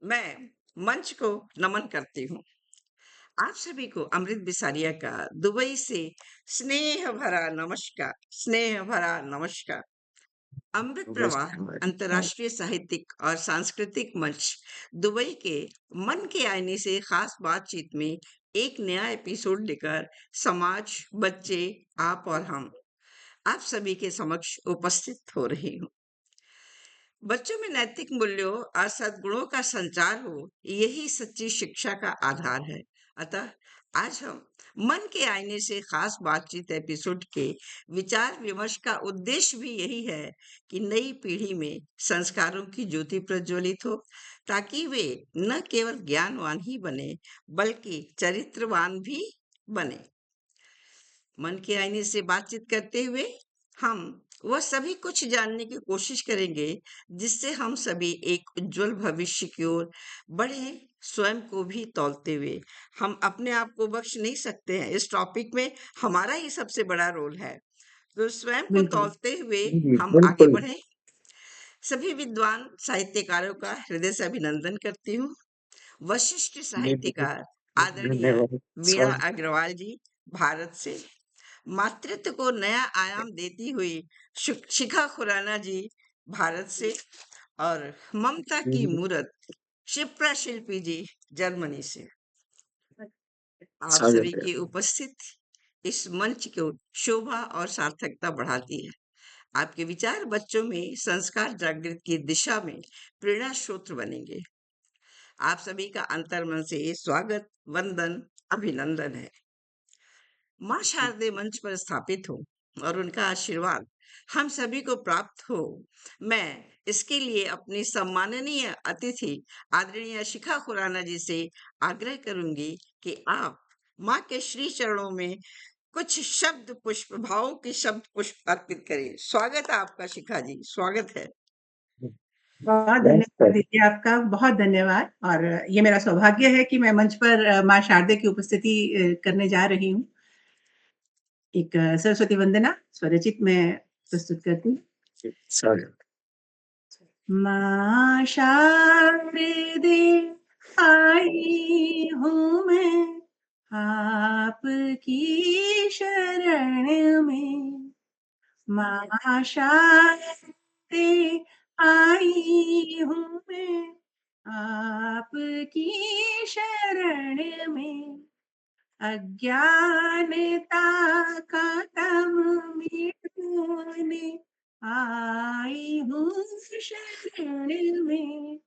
मैं मंच को नमन करती हूँ। आप सभी को अमृत बिसारिया का दुबई से स्नेह भरा नमस्कार, स्नेह भरा नमस्कार। अमृत प्रवाह नमस्कार। अंतर्राष्ट्रीय साहित्यिक और सांस्कृतिक मंच दुबई के मन के आईने से खास बातचीत में एक नया एपिसोड लेकर समाज, बच्चे, आप और हम, आप सभी के समक्ष उपस्थित हो रही हूँ। बच्चों में नैतिक मूल्यों और सद्गुणों का संचार हो, यही सच्ची शिक्षा का आधार है। अतः आज हम मन के आईने से खास बातचीत एपिसोड के विचार विमर्श का उद्देश्य भी यही है कि नई पीढ़ी में संस्कारों की ज्योति प्रज्वलित हो, ताकि वे न केवल ज्ञानवान ही बने बल्कि चरित्रवान भी बने। मन के आईने से बातचीत करते हुए हम वह सभी कुछ जानने की कोशिश करेंगे जिससे हम सभी एक उज्जवल भविष्य की ओर बढ़े। स्वयं को भी तौलते हुए हम अपने आप को बख्श नहीं सकते हैं। इस टॉपिक में हमारा ही सबसे बड़ा रोल है, तो स्वयं को बिल्कुल। तौलते हुए जी, हम आगे बिल्कुल। बढ़े। सभी विद्वान साहित्यकारों का हृदय से अभिनंदन करती हूँ। वशिष्ठ जी, बहुत साहित्यकार आदरणीय धन्यवाद। वीणा स्वागत। अग्रवाल जी, भारत से। मातृत्व को नया आयाम देती हुई शिखा खुराना जी, भारत से। और ममता की जी, मूरत शिप्रा शिल्पी जी, जर्मनी से। आप सभी स्वागत है। की उपस्थिति इस मंच को शोभा और सार्थकता बढ़ाती है। आपके विचार बच्चों में संस्कार जागृत की दिशा में प्रेरणा स्रोत बनेंगे। आप सभी का अंतर्मन से स्वागत, वंदन, अभिनंदन है। माँ शारदे मंच पर स्थापित हो और उनका आशीर्वाद हम सभी को प्राप्त हो, मैं इसके लिए अपनी सम्माननीय अतिथि आदरणीय शिखा खुराना जी से आग्रह करूंगी कि आप माँ के श्री चरणों में कुछ शब्द पुष्प, भावों के शब्द पुष्प अर्पित करें। स्वागत है आपका शिखा जी, स्वागत है। बहुत धन्यवाद नमस्कार। दीदी, आपका बहुत धन्यवाद। और ये मेरा सौभाग्य है कि मैं मंच पर माँ शारदे की उपस्थिति करने जा रही हूँ। एक सरस्वती वंदना स्वरचित मैं प्रस्तुत करती हूँ। स्वागत। माँ शारदे आई हूँ मैं आपकी शरण में। माँ शारदे आई हूँ मैं आपकी शरण में। अज्ञानता का तम मिटाने आई हूँ शरण में।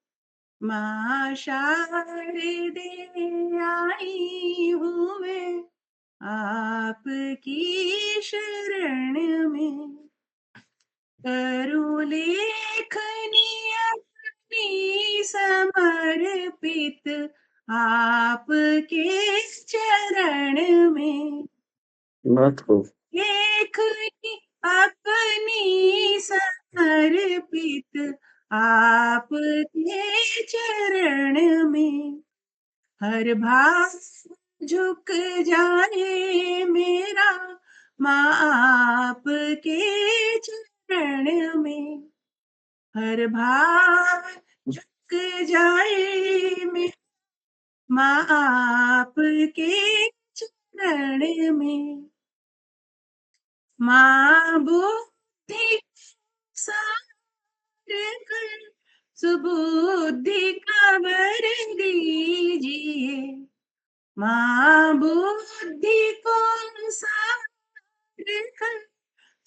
माँ शारदे आई हूँ मैं आपकी शरण में। करूँ लेखनी अपनी समर्पित आपके चरण में। बहुत खूब। लेखनी अपनी समर्पित आपके चरण में। हर भाव झुक जाए मेरा माँ आपके चरण में। हर भाव झुक जाए मेरा माँ आपके चरण में। माँ बुद्धि सार कर सुबुद्धि का वर दीजिए। माँ बुद्धि को सार कर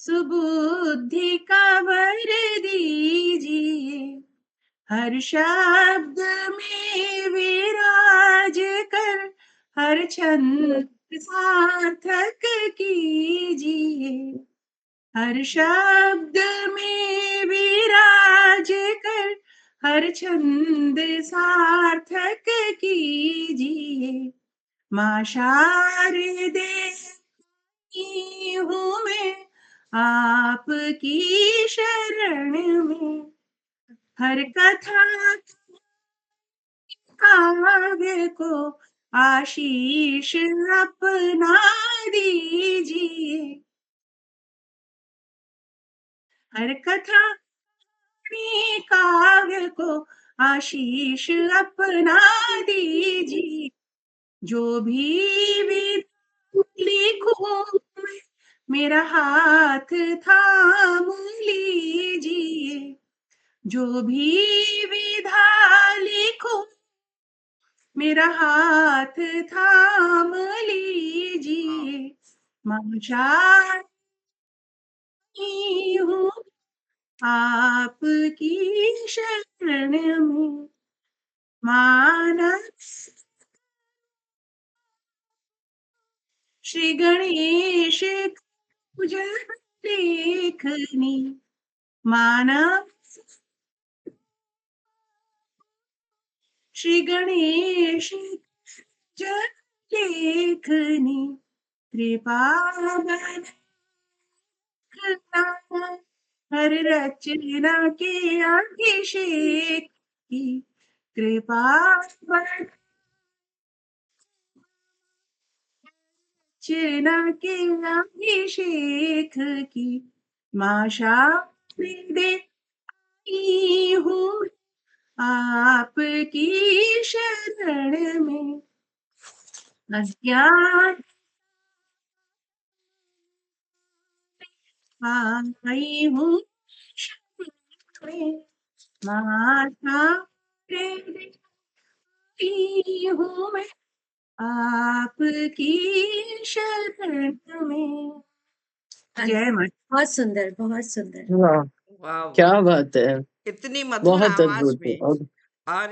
सुबुद्धि का वर दीजिए। हर शब्द में विराज कर हर छंद सार्थक कीजिए। हर शब्द में विराज कर हर छंद सार्थक कीजिए। माँ शारदे आई हूँ मैं आपकी शरण में। हर कथा काव्य को आशीष अपना दीजिए। हर कथा काव्य को आशीष अपना दीजिए, जो भी विधि लिखूं मेरा हाथ थाम लीजिए, जो भी विधा लिखूं मेरा हाथ थाम लीजिए। मां चाहती हूँ आपकी शरण में, मानस श्री गणेश पूजा लेखनी, मानस श्री गणेश पूजा लेखनी, कृपा हर रचना के अभिषेक की, कृपा रचना के अभिषेक की, मां शादी देती हूँ आपकी शरण में, अज्ञान आई हूँ माता हूँ मैं आपकी शरण में। जय माता। बहुत सुंदर, बहुत सुंदर। वाह! वाह क्या वाह, बात है! इतनी मधुर बहुत आवाज अद्भुत है में और और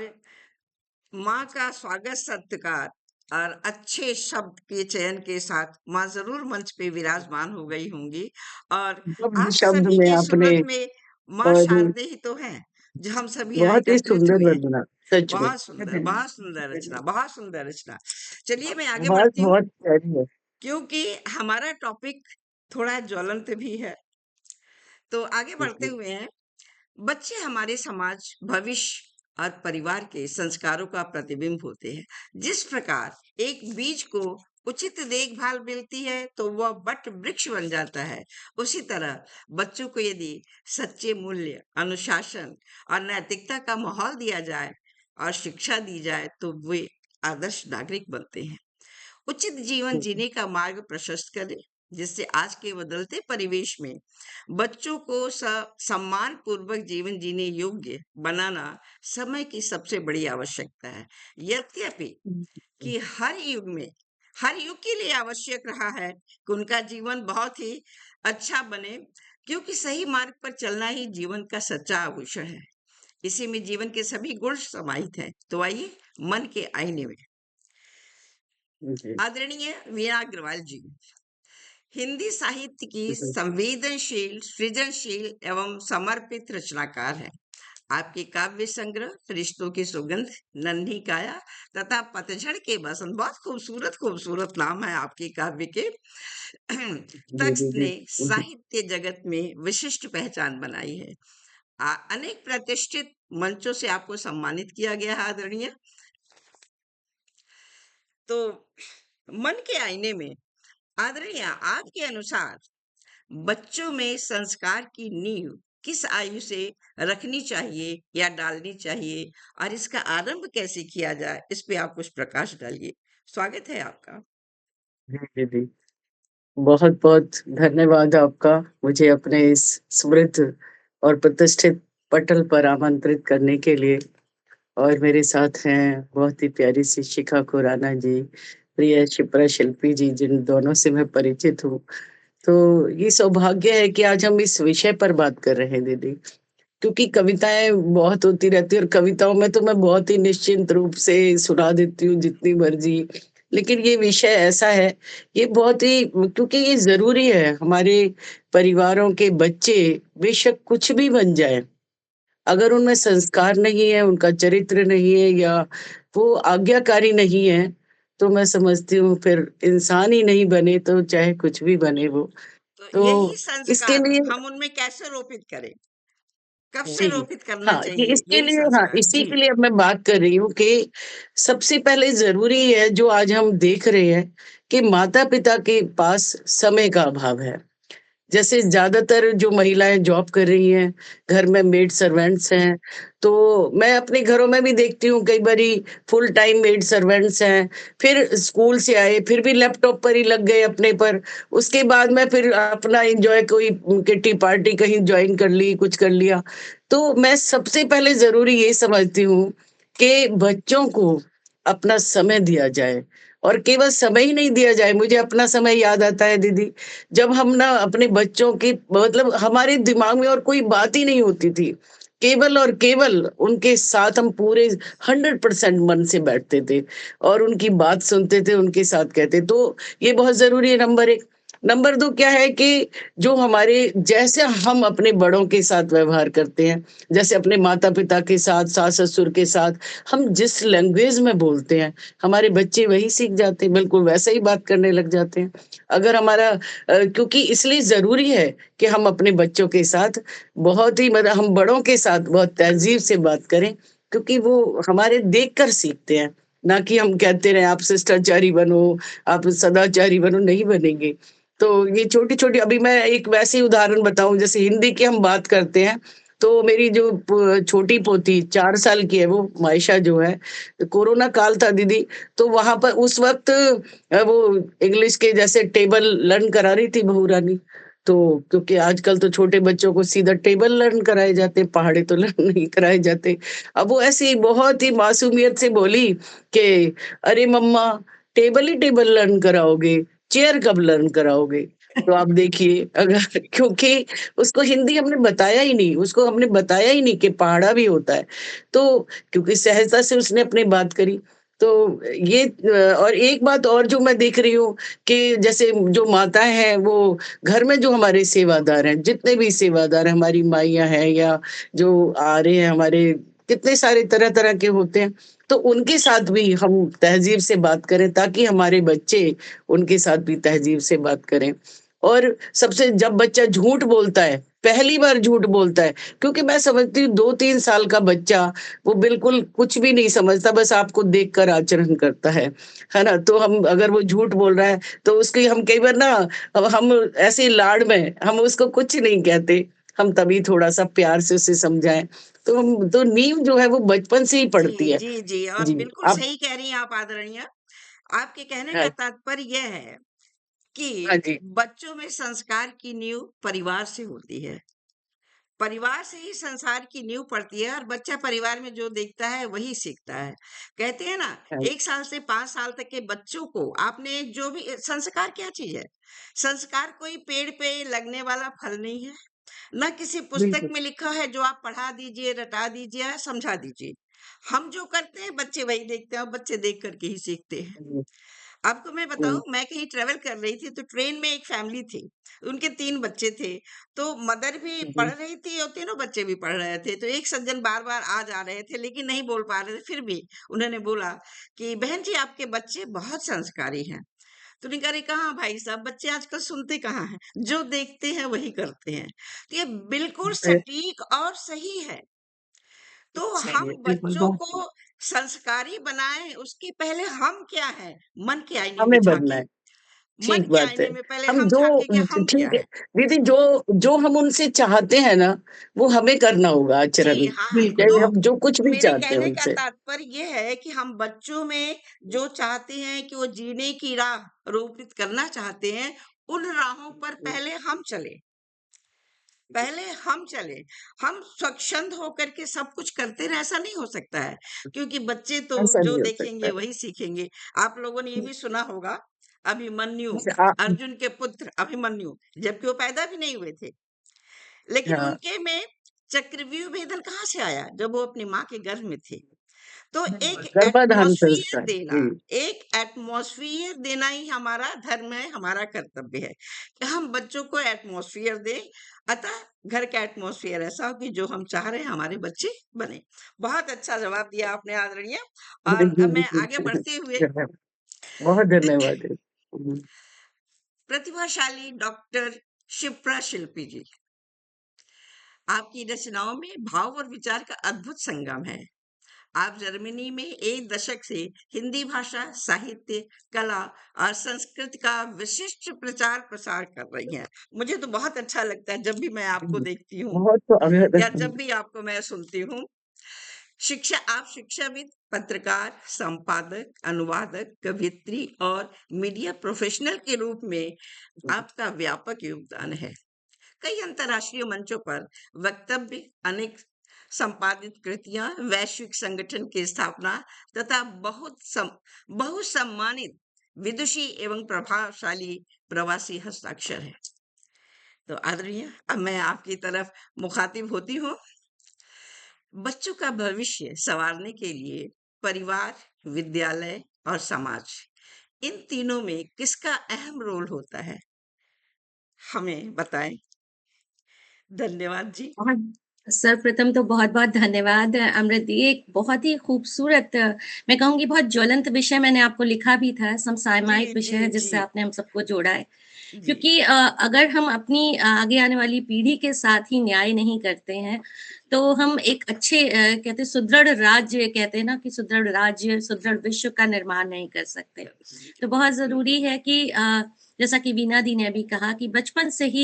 माँ का स्वागत सत्कार और अच्छे शब्द के चयन के साथ माँ जरूर मंच पे विराजमान हो गई होंगी। और शब्द आप शब्द सभी में की आपने सूरत में माँ और शारदे ही तो हैं, जो हम सभी यहाँ बहुत ही एकत्रित सुंदर हुए हैं। वंदना, सच में। धन्यवाद। बहुत सुंदर रचना, बहुत सुंदर रचना। चलिए मैं आगे आवाज़ बढ़ती हूँ, बहुत प्यारी है। क्योंकि हमारा टॉपिक थोड़ा ज्वलंत भी है। तो आगे बढ़ते जी, हुए हैं, बच्चे हमारे समाज, भविष्य और परिवार के संस्कारों का प्रतिबिंब होते हैं। जिस प्रकार एक बीज को उचित देखभाल मिलती है तो वह वट वृक्ष बन जाता है, उसी तरह बच्चों को यदि सच्चे मूल्य, अनुशासन और नैतिकता का माहौल दिया जाए और शिक्षा दी जाए तो वे आदर्श नागरिक बनते हैं। उचित जीवन जी, जीने का मार्ग प्रशस्त करें, जिससे आज के बदलते परिवेश में बच्चों को सम्मान पूर्वक जीवन जीने योग्य बनाना समय की सबसे बड़ी आवश्यकता है। यद्यपि कि हर युग के लिए आवश्यक रहा है कि उनका जीवन बहुत ही अच्छा बने, क्योंकि सही मार्ग पर चलना ही जीवन का सच्चा आभूषण है। इसी में जीवन के सभी गुण समाहित हैं। तो आइए मन के आईने में। जी, आदरणीय वीणा अग्रवाल जी हिंदी साहित्य की संवेदनशील, सृजनशील एवं समर्पित रचनाकार हैं। आपके काव्य संग्रह रिश्तों की सुगंध, नन्ही काया तथा पतझड़ के बसंत, बहुत खूबसूरत खूबसूरत नाम है आपके काव्य के। जी, जी, टेक्स्ट जी, ने साहित्य जगत में विशिष्ट पहचान बनाई है। अनेक प्रतिष्ठित मंचों से आपको सम्मानित किया गया है आदरणीय। तो मन के आईने में आदरणीय, आपके अनुसार बच्चों में संस्कार की नींव किस आयु से रखनी चाहिए या डालनी चाहिए, और इसका आरंभ कैसे किया जाए, इस पे आप कुछ प्रकाश डालिए। स्वागत है आपका। जी, जी, जी। बहुत-बहुत धन्यवाद आपका, मुझे अपने इस समृद्ध और प्रतिष्ठित पटल पर आमंत्रित करने के लिए। और मेरे साथ हैं बहुत ही प्यारी सी शिखा खुराना जी, प्रिय शिप्रा शिल्पी जी, जिन दोनों से मैं परिचित हूँ। तो ये सौभाग्य है कि आज हम इस विषय पर बात कर रहे हैं दीदी, क्योंकि कविताएँ बहुत होती रहती हैं और कविताओं में तो मैं बहुत ही निश्चिंत रूप से सुना देती हूँ जितनी मर्ज़ी। लेकिन ये विषय ऐसा है, ये बहुत ही क्योंकि ये ज़रूरी है, हमारे परिवारों के बच्चे बेशक कुछ भी बन जाएँ, अगर उनमें संस्कार नहीं है, उनका चरित्र नहीं है या वो आज्ञाकारी नहीं है, तो मैं समझती हूँ फिर इंसान ही नहीं बने तो चाहे कुछ भी बने वो। तो यही तो इसके संस्कार लिए हम उनमें कैसे रोपित करें, कब से जी, रोपित करना हाँ, ये चाहिए, इसके यही लिए हाँ, संस्कार इसी जी। के लिए अब मैं बात कर रही हूँ कि सबसे पहले ज़रूरी है जो आज हम देख रहे हैं कि माता-पिता के पास समय का अभाव है। जैसे ज़्यादातर जो महिलाएँ जॉब कर रही हैं, घर में मेड सर्वेंट्स हैं, तो मैं अपने घरों में भी देखती हूँ कई बारी फुल टाइम मेड सर्वेंट्स हैं, फिर स्कूल से आए, फिर भी लैपटॉप पर ही लग गए अपने पर, उसके बाद में फिर अपना एन्जॉय कोई किटी पार्टी कहीं जॉइन कर ली, कुछ कर लिया। तो मैं सबसे पहले ज़रूरी ये समझती हूँ कि बच्चों को अपना समय दिया जाए और केवल समय ही नहीं दिया जाए, मुझे अपना समय याद आता है दीदी, जब हम ना अपने बच्चों की मतलब हमारे दिमाग में और कोई बात ही नहीं होती थी। केवल और केवल उनके साथ हम पूरे 100% मन से बैठते थे और उनकी बात सुनते थे, उनके साथ कहते। तो ये बहुत ज़रूरी है नंबर 1। नंबर 2 क्या है कि जो हमारे जैसे हम अपने बड़ों के साथ व्यवहार करते हैं, जैसे अपने माता-पिता के साथ, सास-ससुर के साथ, हम जिस लैंग्वेज में बोलते हैं, हमारे बच्चे वही सीख जाते हैं, बिल्कुल वैसा ही बात करने लग जाते हैं। अगर हमारा क्योंकि इसलिए ज़रूरी है कि हम अपने बच्चों के साथ बहुत ही मतलब हम बड़ों के साथ बहुत तहज़ीब से बात करें, क्योंकि वो हमारे देखकर सीखते हैं, ना कि हम कहते रहें आप शिष्टाचारी बनो, आप सदाचारी बनो, नहीं बनेंगे। तो ये छोटी-छोटी अभी मैं एक वैसे ही उदाहरण बताऊँ जैसे हिंदी की हम बात करते हैं, तो मेरी जो छोटी पोती 4 साल की है वो मायशा जो है, कोरोना काल था दीदी, तो वहाँ पर उस वक़्त वो इंग्लिश के जैसे टेबल लर्न करा रही थी बहू रानी, तो क्योंकि आजकल तो छोटे बच्चों को सीधा टेबल लर्न कराए जाते हैं, पहाड़े तो लर्न नहीं कराए जाते। अब वो ऐसे ही बहुत ही मासूमियत से बोली कि, "अरे मम्मा, टेबल ही टेबल लर्न कराओगे, चेयर कब लर्न कराओगे?" तो आप देखिए अगर क्योंकि उसको हिंदी हमने बताया ही नहीं, उसको हमने बताया ही नहीं कि पहाड़ा भी होता है। तो क्योंकि सहजता से उसने अपनी बात करी। तो ये और एक बात और जो मैं देख रही हूँ कि जैसे जो माताएँ हैं वो घर में जो हमारे सेवादार हैं, जितने भी सेवादार हैं, हमारी माइयाँ हैं या जो आ रहे हैं हमारे कितने सारे तरह-तरह के होते हैं, तो उनके साथ भी हम तहज़ीब से बात करें ताकि हमारे बच्चे उनके साथ भी तहज़ीब से बात करें। और सबसे जब बच्चा झूठ बोलता है, पहली बार झूठ बोलता है, क्योंकि मैं समझती हूँ 2-3 साल का बच्चा वो बिल्कुल कुछ भी नहीं समझता, बस आपको देखकर आचरण करता है ना? तो हम अगर वो झूठ बोल रहा है, तो उसकी हम कई बार ना अब हम ऐसे ही लाड में हम उसको कुछ नहीं कहते, हम तभी थोड़ा-सा प्यार से उसे समझाएँ। तो नींव जो है वो बचपन से ही पड़ती जी, है। जी, जी और जी, बिल्कुल आप सही कह रही हैं आप आदरणीय। आपके कहने का हाँ, तात्पर्य यह है हाँ कि जी, बच्चों में संस्कार की नींव परिवार से होती है। परिवार से ही संसार की नींव पड़ती है और बच्चा परिवार में जो देखता है वही सीखता है। कहते हैं ना हाँ, 1 साल से 5 साल तक के बच्चों को आपने जो भी संस्कार क्या चीज़ है? संस्कार कोई पेड़ पे लगने वाला फल नहीं है, ना किसी पुस्तक बिल्कुल। में लिखा है जो आप पढ़ा दीजिए, रटा दीजिए या समझा दीजिए। हम जो करते हैं बच्चे वही देखते हैं और बच्चे देख कर के ही सीखते हैं। हुँ, आपको मैं बताऊँ हुँ, मैं कहीं ट्रैवल कर रही थी तो ट्रेन में एक फैमिली थी। उनके 3 बच्चे थे। तो मदर भी पढ़ जी, रही थी और तीनों बच्चे भी पढ़ रहे थे। तो एक सज्जन बार-बार आ जा रहे थे लेकिन नहीं बोल पा रहे थे। फिर भी उन्होंने बोला कि बहन जी आपके बच्चे बहुत संस्कारी हैं। तो उन्होंने कहा अरे कहाँ भाई साहब बच्चे आजकल सुनते कहाँ हैं? जो देखते हैं वही करते हैं। तो ये बिल्कुल सटीक और सही है। तो सही हम है, बिल्कुल बच्चों बहुत को संस्कारी बनाएँ उसके पहले हम क्या हैं? मन के आईने में हमें बनना झाँके। है, मन ठीक के बात है। आईने में पहले हम हम जो झाँके कि हम क्या ठीक है, हैं? दीदी जो जो हम उनसे चाहते हैं ना, वो हमें करना होगा आचरण, जी, हाँ, बिल्कुल। चाहे तो हम जो कुछ भी मेरे चाहते हैं कहने का उनसे। तात्पर्य ये है कि हम बच्चों में जो चाहते हैं कि वो जीने की राह रोपित करना चाहते हैं, उन राहों पर पहले हम चलें। पहले हम चलें। हम स्वच्छंद होकर के सब कुछ करते रहें, ऐसा नहीं हो सकता है। क्योंकि बच्चे तो ऐसा जो नहीं हो सकता देखेंगे वही सीखेंगे। आप लोगों ने ये भी सुना होगा, अभिमन्यु, है। अर्जुन के पुत्र अभिमन्यु, जबकि वो पैदा भी नहीं हुए थे। लेकिन हाँ, उनके में चक्रव्यूह भेदन कहाँ से आया? जब वो अपनी माँ के गर्भ में थे। तो एक गर्भाधान एटमॉस्फियर संस्कार, देना, जी, एक एटमॉस्फियर देना ही हमारा धर्म है, हमारा कर्तव्य है कि हम बच्चों को एटमॉस्फियर दें। अतः घर का एटमॉस्फियर ऐसा हो कि जो हम चाह रहे हैं हमारे बच्चे बने। बहुत अच्छा जवाब दिया आपने आदरणीय जी, और अब मैं जी, आगे जी। बढ़ते हुए धन्यवाद, बहुत धन्यवाद। हुँ, प्रतिभाशाली डॉक्टर शिप्रा शिल्पी जी, आपकी रचनाओं में भाव और विचार का अद्भुत संगम है। आप जर्मनी में एक दशक से हिंदी भाषा, साहित्य, कला और संस्कृत का विशिष्ट प्रचार प्रसार कर रही हैं। मुझे तो बहुत अच्छा लगता है जब भी मैं आपको देखती हूँ बहुत तो या अभिनंदन। जब भी आपको मैं सुनती हूँ। आप शिक्षाविद, पत्रकार, संपादक, अनुवादक, कवियत्री और मीडिया प्रोफेशनल के रूप में आपका व्यापक योगदान है। कई अंतर्राष्ट्रीय मंचों पर वक्तव्य, अनेक संपादित कृतियां, वैश्विक संगठन की स्थापना तथा बहुसम्मानित विदुषी एवं प्रभावशाली प्रवासी हस्ताक्षर है। तो आदरणीय, अब मैं आपकी तरफ मुखातिब होती हूँ। बच्चों का भविष्य संवारने के लिए परिवार, विद्यालय और समाज, इन तीनों में किसका अहम रोल होता है? हमें बताएं। धन्यवाद जी। सर्वप्रथम तो बहुत-बहुत धन्यवाद अमृत दी। एक बहुत ही खूबसूरत मैं कहूँगी बहुत ज्वलंत विषय मैंने आपको लिखा भी था, जी, समसामयिक विषय जी, है जी, जिससे आपने हम सबको जोड़ा है। जी, क्योंकि अगर हम अपनी आगे आने वाली पीढ़ी के साथ ही न्याय नहीं करते हैं, तो हम एक अच्छे कहते हैं सुदृढ़ राज्य कहते हैं ना कि सुदृढ़ राज्य, सुदृढ़ विश्व का निर्माण नहीं कर सकते। तो बहुत ज़रूरी बिल्कुल। है कि जैसा कि वीना दी ने भी कहा कि बचपन से ही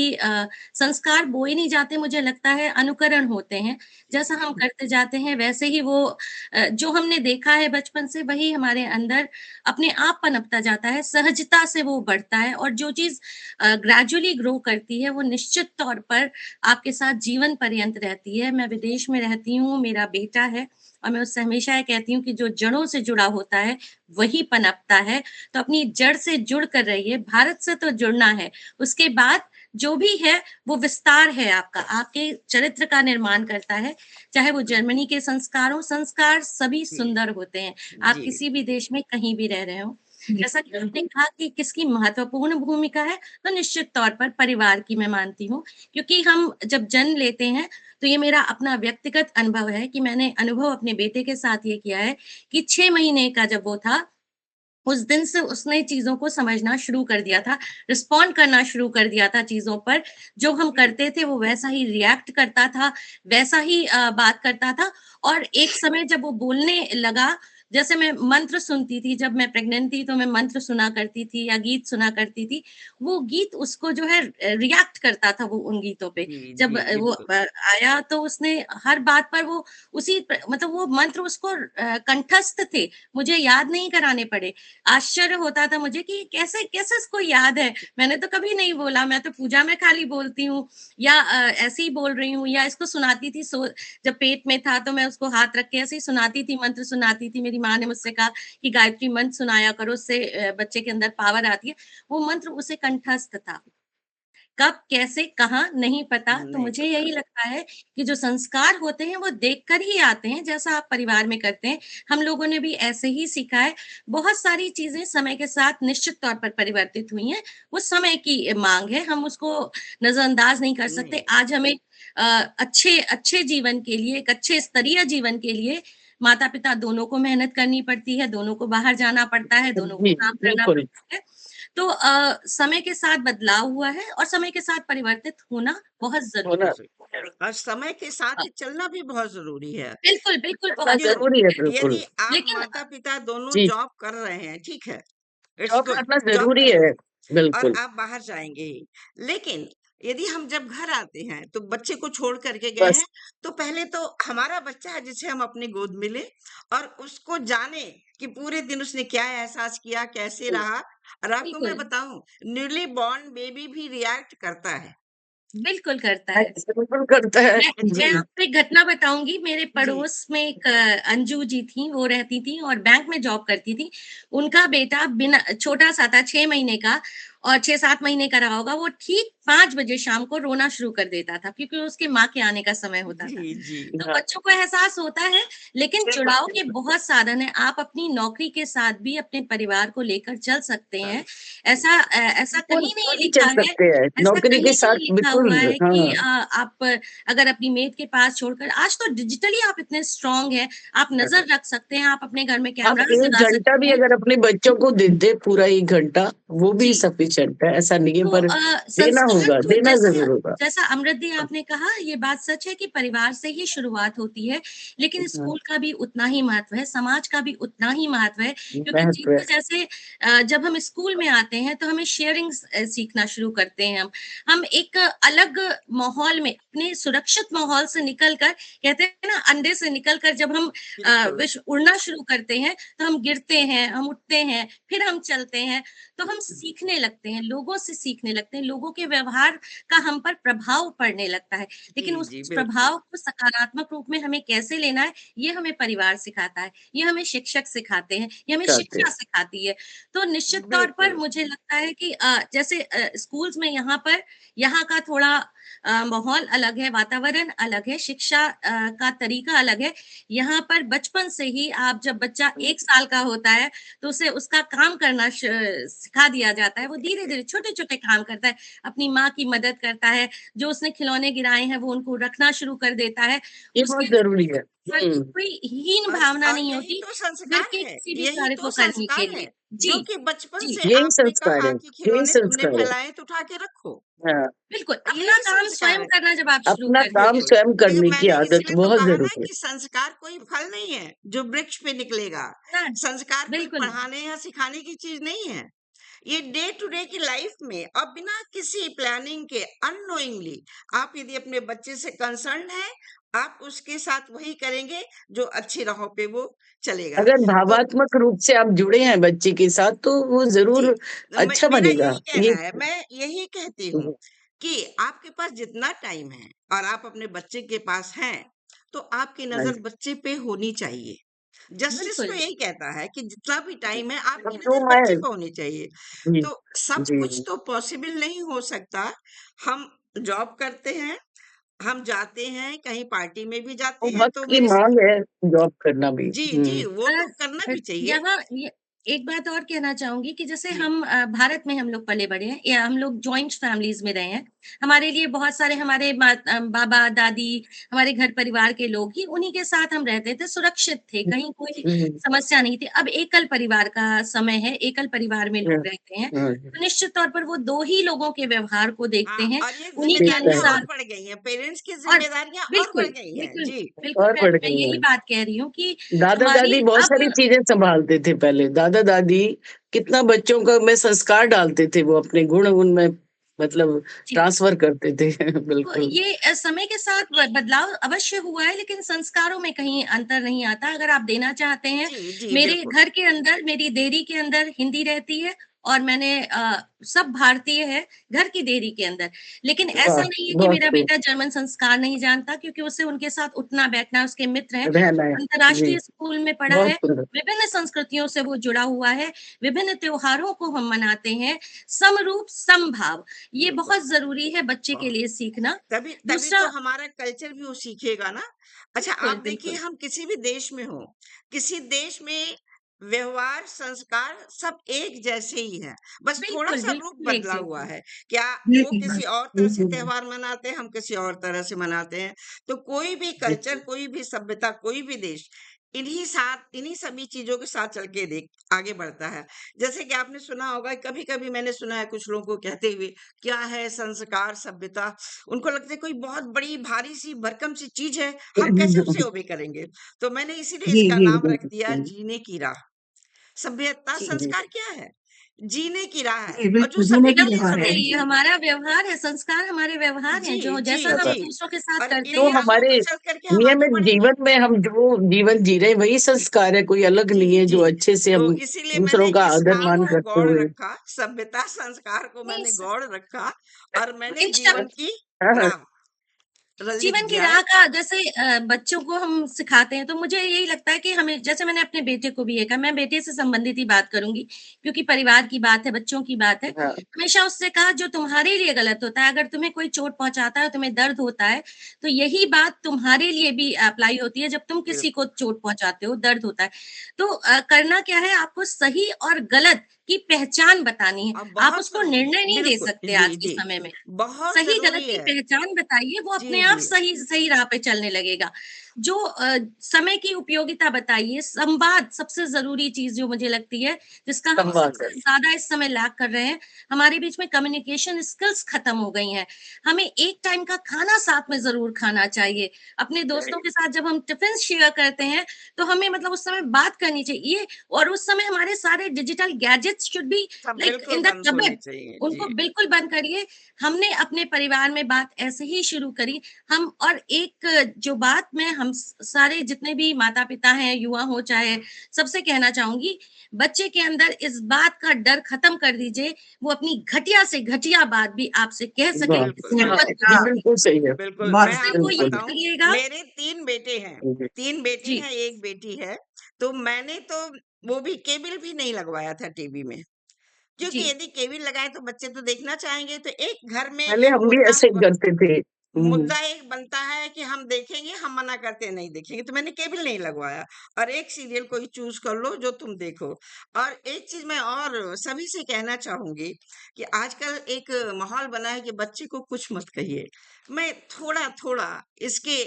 संस्कार बोए नहीं जाते, मुझे लगता है अनुकरण होते हैं। जैसा हम करते जाते हैं वैसे ही वो जो हमने देखा है बचपन से वही हमारे अंदर अपने आप पनपता जाता है, सहजता से वो बढ़ता है और जो चीज़ ग्रेजुअली ग्रो करती है वो निश्चित तौर पर आपके साथ जीवन पर्यंत रहती है। मैं विदेश में रहती हूँ, मेरा बेटा है और मैं उससे हमेशा ये कहती हूँ कि जो जड़ों से जुड़ा होता है, वही पनपता है। तो अपनी जड़ से जुड़ कर रहिए, भारत से तो जुड़ना है, उसके बाद जो भी है वो विस्तार है आपका, आपके चरित्र का निर्माण करता है। चाहे वो जर्मनी के संस्कार हों, संस्कार सभी जी, सुंदर होते हैं। आप जी, किसी भी देश में कहीं भी रह रहे हों। जैसा कि आपने कहा कि किसकी महत्वपूर्ण भूमिका है, तो निश्चित तौर पर परिवार की मैं मानती हूँ। क्योंकि हम जब जन्म लेते हैं, तो ये मेरा अपना व्यक्तिगत अनुभव है कि मैंने अनुभव अपने बेटे के साथ ये किया है कि 6 महीने का जब वो था, उस दिन से उसने चीज़ों को समझना शुरू कर दिया था, रिस्पॉन्ड करना शुरू कर दिया था चीज़ों पर। जो हम जी, करते थे वो वैसा ही रिएक्ट करता था, वैसा ही बात करता था और एक समय जब वो बोलने लगा, जैसे मैं मंत्र सुनती थी, जब मैं प्रेग्नेंट थी तो मैं मंत्र सुना करती थी या गीत सुना करती थी। वो गीत उसको जो है रिएक्ट करता था वो उन गीतों पे। जी, जब जी, वो बिल्कुल। आया तो उसने हर बात पर वो उसी मतलब वो मंत्र उसको कंठस्थ थे, मुझे याद नहीं कराने पड़े। आश्चर्य होता था मुझे कि कैसे कैसे इसको याद है? मैंने तो कभी नहीं बोला, मैं तो पूजा में खाली बोलती हूँ या ऐसे ही बोल रही हूँ या इसको सुनाती थी जब पेट में था तो मैं उसको हाथ रख के ऐसे ही सुनाती थी, मंत्र सुनाती थी। मेरी माँ ने मुझसे कहा कि गायत्री मंत्र सुनाया करो, उससे बच्चे के अंदर पावर आती है। वो मंत्र उसे कंठस्थ था। कब, कैसे, कहाँ नहीं पता। तो नहीं मुझे पता। यही लगता है कि जो संस्कार होते हैं वो देखकर ही आते हैं, जैसा आप परिवार में करते हैं, हम लोगों ने भी ऐसे ही सीखा है। बहुत सारी चीज़ें समय के साथ निश्चित तौर पर परिवर्तित हुई हैं, वो समय की माँग है, हम उसको नज़रअंदाज नहीं कर नहीं, सकते। आज हमें अच्छे अच्छे जीवन के लिए, एक अच्छे स्तरीय जीवन के लिए माता-पिता दोनों को मेहनत करनी पड़ती है, दोनों को बाहर जाना पड़ता है, दोनों को जी, काम करना बिल्कुल। पड़ता है। तो समय के साथ बदलाव हुआ है और समय के साथ परिवर्तित होना बहुत ज़रूरी होना बहुत सही। और समय के साथ है। ही चलना भी बहुत ज़रूरी है। बिल्कुल, बिल्कुल करना बहुत क्यों ज़रूरी है, ज़रूरी है। बिल्कुल। यदि आप लेकिन माता-पिता दोनों जी, जॉब कर रहे हैं, ठीक है, इट्स जॉब गुड, करना जॉब ज़रूरी करिए है, और बिल्कुल। आप बाहर जाएँगे ही। लेकिन यदि हम जब घर आते हैं, तो बच्चे को छोड़ कर के गए बस हैं, तो पहले तो हमारा बच्चा है जिसे हम अपनी गोद में लें और उसको जानें कि पूरे दिन उसने क्या एहसास किया, कैसे जी, रहा। और आपको मैं बिल्कुल, बताऊँ, न्यूली बॉर्न बेबी भी रिएक्ट करता है। बिल्कुल करता है। बिल्कुल करता है। मैं जी, जी, आपको एक घटना बताऊँगी, मेरे जी, पड़ोस में एक अंजू जी थीं, वो रहती थीं और बैंक में जॉब करती थीं। उनका बेटा बिना छोटा-सा था 6 महीने का और 6-7 महीने का रहा होगा, वो ठीक 5 बजे शाम को रोना शुरू कर देता था, क्योंकि उसकी माँ के आने का समय होता था। जी, जी, तो हाँ, बच्चों को एहसास होता है, लेकिन बिल्कुल, जुड़ाव के बिल्कुल। बहुत साधन हैं। आप अपनी नौकरी के साथ भी अपने परिवार को लेकर चल सकते चल हैं। जी, ऐसा बिल्कुल, कहीं नहीं क्यों नहीं चल लिखा है, सकते हैं? ऐसा नौकरी कहीं के नहीं साथ लिखा बिल्कुल हुआ है कि हाँ, आप अगर अपनी मेड के पास छोड़कर आज तो डिजिटली आप इतने स्ट्रॉन्ग हैं, आप नज़र रख सकते हैं, आप अपने घर में आप कैमराज़ 1 लगा घंटा सकते भी हैं। अगर अपने बच्चों को दे दें, पूरा 1 घंटा, वो भी जी। सफिशिएंट सफिशिएंट है, ऐसा नहीं है, तो पर देना संस्कार होगा, तो देना जैसा ज़रूर होगा। जैसा अमृत दी आपने कहा, ये बात सच है कि परिवार से ही शुरुआत होती है, लेकिन हाँ, स्कूल का भी उतना ही महत्व है, समाज का भी उतना ही महत्व है, क्योंकि महत्व है। चीज़ें जैसे जब हम स्कूल में आते हैं तो हमें शेयरिंग सीखना शुरू करते हैं हम। हम एक अलग माहौल में, अपने सुरक्षित माहौल से निकल कर, कहते हैं ना, अंडे से निकल कर जब हम बिल्कुल। विश्व उड़ना शुरू करते हैं, तो हम गिरते हैं, हम उठते हैं, फिर हम चलते हैं, तो हम सीखने लगते हैं, लोगों से सीखने लगते हैं, लोगों के व्यवहार का हम पर प्रभाव पड़ने लगता है। लेकिन जी, उस जी, बिल्कुल। प्रभाव को सकारात्मक रूप में हमें कैसे लेना है, ये हमें परिवार सिखाता है, ये हमें शिक्षक सिखाते हैं, ये हमें चाहते शिक्षा हैं। सिखाती है। तो निश्चित तौर पर बिल्कुल। मुझे लगता है कि जैसे स्कूल्स में यहाँ का थोड़ा माहौल अलग है, वातावरण अलग है, शिक्षा का तरीका अलग है। यहाँ पर बचपन से ही आप, जब बच्चा 1 साल का होता है, तो उसे उसका काम करना सिखा दिया जाता है। वो धीरे-धीरे छोटे-छोटे काम करता है, अपनी माँ की मदद करता है, जो उसने खिलौने गिराए हैं वो उनको रखना शुरू कर देता है। ये उसके बहुत ज़रूरी है। पर हुँ, कोई हीन और भावना और नहीं यही होती, तो घर संस्कार के है, किसी भी यही कार्य तो को करने के संस्कार लिए। है, जो जी, कि बचपन जी, से यही आपने संस्कार कहा है, कि यही खिलौने तुमने संस्कार है। फैलाए तो उठा के रखो। हाँ, बिल्कुल, अपना यही काम संस्कार स्वयं है। करना जब आप शुरू अपना कर काम देंगे। बिल्कुल। स्वयं देखिए, करने की मैंने आदत इसलिए तो बहुत कहा ना ज़रूरी है। कि संस्कार कोई फल नहीं है, जो वृक्ष पे निकलेगा। ना संस्कार कोई बिल्कुल, पढ़ाने या सिखाने की चीज़ नहीं है। ये डे टू डे की लाइफ में और बिना किसी प्लानिंग के अननोइंगली आप यदि अपने बच्चे से कंसर्न्ड हैं, आप उसके साथ वही करेंगे जो अच्छी राहों पे वो चलेगा। अगर तो भावात्मक रूप से आप जुड़े हैं बच्चे के साथ, तो वो जी, ज़रूर अच्छा मेरा बनेगा। यही कहना ये है, मैं यही कहती हूँ कि आपके पास जितना टाइम है और आप अपने बच्चे के पास हैं, तो आपकी हाँ नज़र जी। बच्चे पे होनी चाहिए। जस्टिस तो बिल्कुल। यही कहता है कि जितना भी टाइम है अब आपकी जो नज़र मैं बच्चे पे होनी चाहिए। जी, तो सब जी, कुछ तो पॉसिबल नहीं हो सकता। हम जॉब करते हैं, हम जाते हैं, कहीं पार्टी में भी वो जाते हैं वक़्त तो की मेरे स माँग है जॉब करना भी। जी, जी, हुँ, वो तो करना भी चाहिए। यहाँ ये एक बात और कहना चाहूँगी कि जैसे जी, हम भारत में हम लोग पले-बड़े हैं, या हम लोग जॉइंट फैमिलीज़ में रहे हैं। हमारे लिए बहुत सारे हमारे बाबा-दादी, हमारे घर परिवार के लोग ही, उन्हीं के साथ हम रहते थे, सुरक्षित थे, हुँ, कहीं कोई हुँ, समस्या नहीं थी। अब एकल परिवार का समय है, एकल परिवार में हाँ, लोग रहते हैं, हाँ, तो निश्चित तौर पर वो 2 ही लोगों के व्यवहार को देखते हाँ, हैं, और ये उन्हीं के देखता ज़िम्मेदारियाँ है और अनुसार। बढ़ गई हैं, पेरेंट्स की और ज़िम्मेदारियाँ और बिल्कुल, बढ़ गई हैं। बिल्कुल, जी, बिल्कुल, और मैं बढ़ मैं गई यही हैं। बात कह रही हूँ कि दादा-दादी हमारी बहुत अब सारी चीज़ें सँभालते थे पहले। दादा-दादी कितना बच्चों का में संस्कार डालते थे, वो अपने गुण उनमें मतलब जी। ट्रांसफ़र करते थे। तो बिल्कुल। ये समय के साथ बदलाव अवश्य हुआ है, लेकिन संस्कारों में कहीं अंतर नहीं आता। अगर आप देना चाहते हैं, जी, जी, मेरे बिल्कुल। घर के अंदर, मेरी देरी के अंदर हिंदी रहती है, और मैंने सब भारतीय है घर की देरी के अंदर। लेकिन ऐसा वाह! नहीं है कि बहुत मेरा खूब। बेटा जर्मन संस्कार नहीं जानता, क्योंकि उसे उनके साथ उठना-बैठना, उसके मित्र हैं, रहना है। जी, अंतर्राष्ट्रीय स्कूल में पढ़ा बहुत है, सुंदर। विभिन्न संस्कृतियों से वो जुड़ा हुआ है, विभिन्न त्योहारों को हम मनाते हैं, समरूप, समभाव। ये बिल्कुल। बहुत ज़रूरी है बच्चे के बहुत। लिए सीखना। तभी तभी दूसरा तो हमारा कल्चर भी वो सीखेगा ना। अच्छा, बिल्कुल, आप देखिए, बिल्कुल। हम किसी भी देश में हो, किसी देश में व्यवहार, संस्कार सब एक जैसे ही हैं, बस बिल्कुल, थोड़ा-सा रूप बिल्कुल एक बदला हुआ जैसे। है। क्या वो बिल्कुल, किसी और तरह से बिल्कुल। त्योहार मनाते हैं, हम किसी और तरह से मनाते हैं। तो कोई भी कल्चर, जी, कोई भी सभ्यता, कोई भी देश इन्हीं सभी चीज़ों के साथ चल के आगे बढ़ता है। जैसे कि आपने सुना होगा, कभी-कभी मैंने सुना है कुछ लोगों को कहते हुए, क्या है संस्कार, सभ्यता? उनको लगता है कोई बहुत बड़ी भारी-सी भरकम-सी चीज़ है, हम कैसे उसे ओबे करेंगे? तो मैंने इसीलिए जी, इसका जी, नाम जी, रख दिया जी। जीने की राह। सभ्यता जी, जी। संस्कार क्या है? जीने की राह है, जी, और जो बिल्कुल, जीने की सभ्यता नहीं राह है। है, ये समझती। हमारा व्यवहार है, संस्कार हमारे व्यवहार हैं, जी, जो जी, जैसा हम जी। दूसरों के साथ और करते जो इन्हीं हैं। राहों हमारे पे चल कर के हम आगे नियमित बढ़ेंगे। जीवन में हम जो जीवन जी रहे हैं, वही संस्कार है, कोई अलग जी, नहीं है, जी। जो अच्छे से तो हम इसीलिए मैंने दूसरों का इस नाम आदर-मान को करते गौड़ हुए रखा, सभ्यता संस्कार को नहीं मैंने स गौड़ रखा, और मैंने इंस्टा जीवन की हाँ, हाँ। राह लिख जीवन की दिया राह है। का जैसे बच्चों को हम सिखाते हैं, तो मुझे यही लगता है कि हमें, जैसे मैंने अपने बेटे को भी ये कहा, मैं बेटे से संबंधित ही बात करूँगी, क्योंकि परिवार की बात है, बच्चों की बात है। हाँ, हमेशा उससे कहा, जो तुम्हारे लिए गलत होता है, अगर तुम्हें कोई चोट पहुँचाता है, तुम्हें दर्द होता है, तो यही बात तुम्हारे लिए भी अप्लाई होती है, जब तुम किसी को बिल्कुल। चोट पहुँचाते हो, दर्द होता है। तो करना क्या है, आपको सही और गलत की पहचान बतानी है। आप बहुत उसको ज़रूरी है। निर्णय नहीं दे बिल्कुल। सकते जी, आज के जी। समय में। बहुत सही गलत ज़रूरी की है। पहचान बताइए, वो जी, अपने आप जी। सही राह पे चलने लगेगा। जो समय की उपयोगिता बताइए, संवाद सबसे ज़रूरी चीज़ जो मुझे लगती है, जिसका हम संवाद है। सबसे ज़्यादा इस समय लैक कर रहे हैं। हमारे बीच में कम्युनिकेशन स्किल्स खत्म हो गई हैं। हमें एक टाइम का खाना साथ में ज़रूर खाना चाहिए। अपने दोस्तों के साथ जब हम टिफ़िन शेयर करते हैं, तो हमें मतलब उस समय बात करनी चाहिए और उस समय हमारे सारे डिजिटल गैजेट्स शुड बी सब लाइक बिल्कुल इन द बंद होने कबर्ड। चाहिए। उनको जी। बिल्कुल बंद करिए। हमने अपने परिवार में बात ऐसे ही शुरू करी। हम और एक जो बात मैं हम सारे जितने भी माता-पिता हैं, युवा हो चाहे सबसे कहना चाहूँगी, बच्चे के अंदर इस बात का डर खत्म कर दीजिए, वो अपनी घटिया से घटिया बात भी आपसे कह सके, वाह! बिल्कुल, इससे हाँ, बहुत ये खुशी हाँ, मिलेगी। बिल्कुल सही है। बिल्कुल। बहुत मैं उससे वो आपको ये बिल्कुल। बताऊँ, करिएगा। मेरे 3 बेटे हैं, जी, 3 बेटे जी, हैं, 1 बेटी है। तो मैंने तो वो भी केबल भी नहीं लगवाया था टीवी में, क्योंकि जी, यदि केबल लगाए तो बच्चे तो देखना चाहेंगे। तो एक घर में पहले एक हम भी ऐसे ही करते थे। मुद्दा एक बनता है कि हम देखेंगे, हम मना करते हैं नहीं देखेंगे, तो मैंने केबल नहीं लगवाया और एक सीरियल कोई चूज़ कर लो जो तुम देखो। और एक चीज़ मैं और सभी से कहना चाहूँगी कि आजकल एक माहौल बना है कि बच्चे को कुछ मत कहिए। मैं थोड़ा-थोड़ा इसके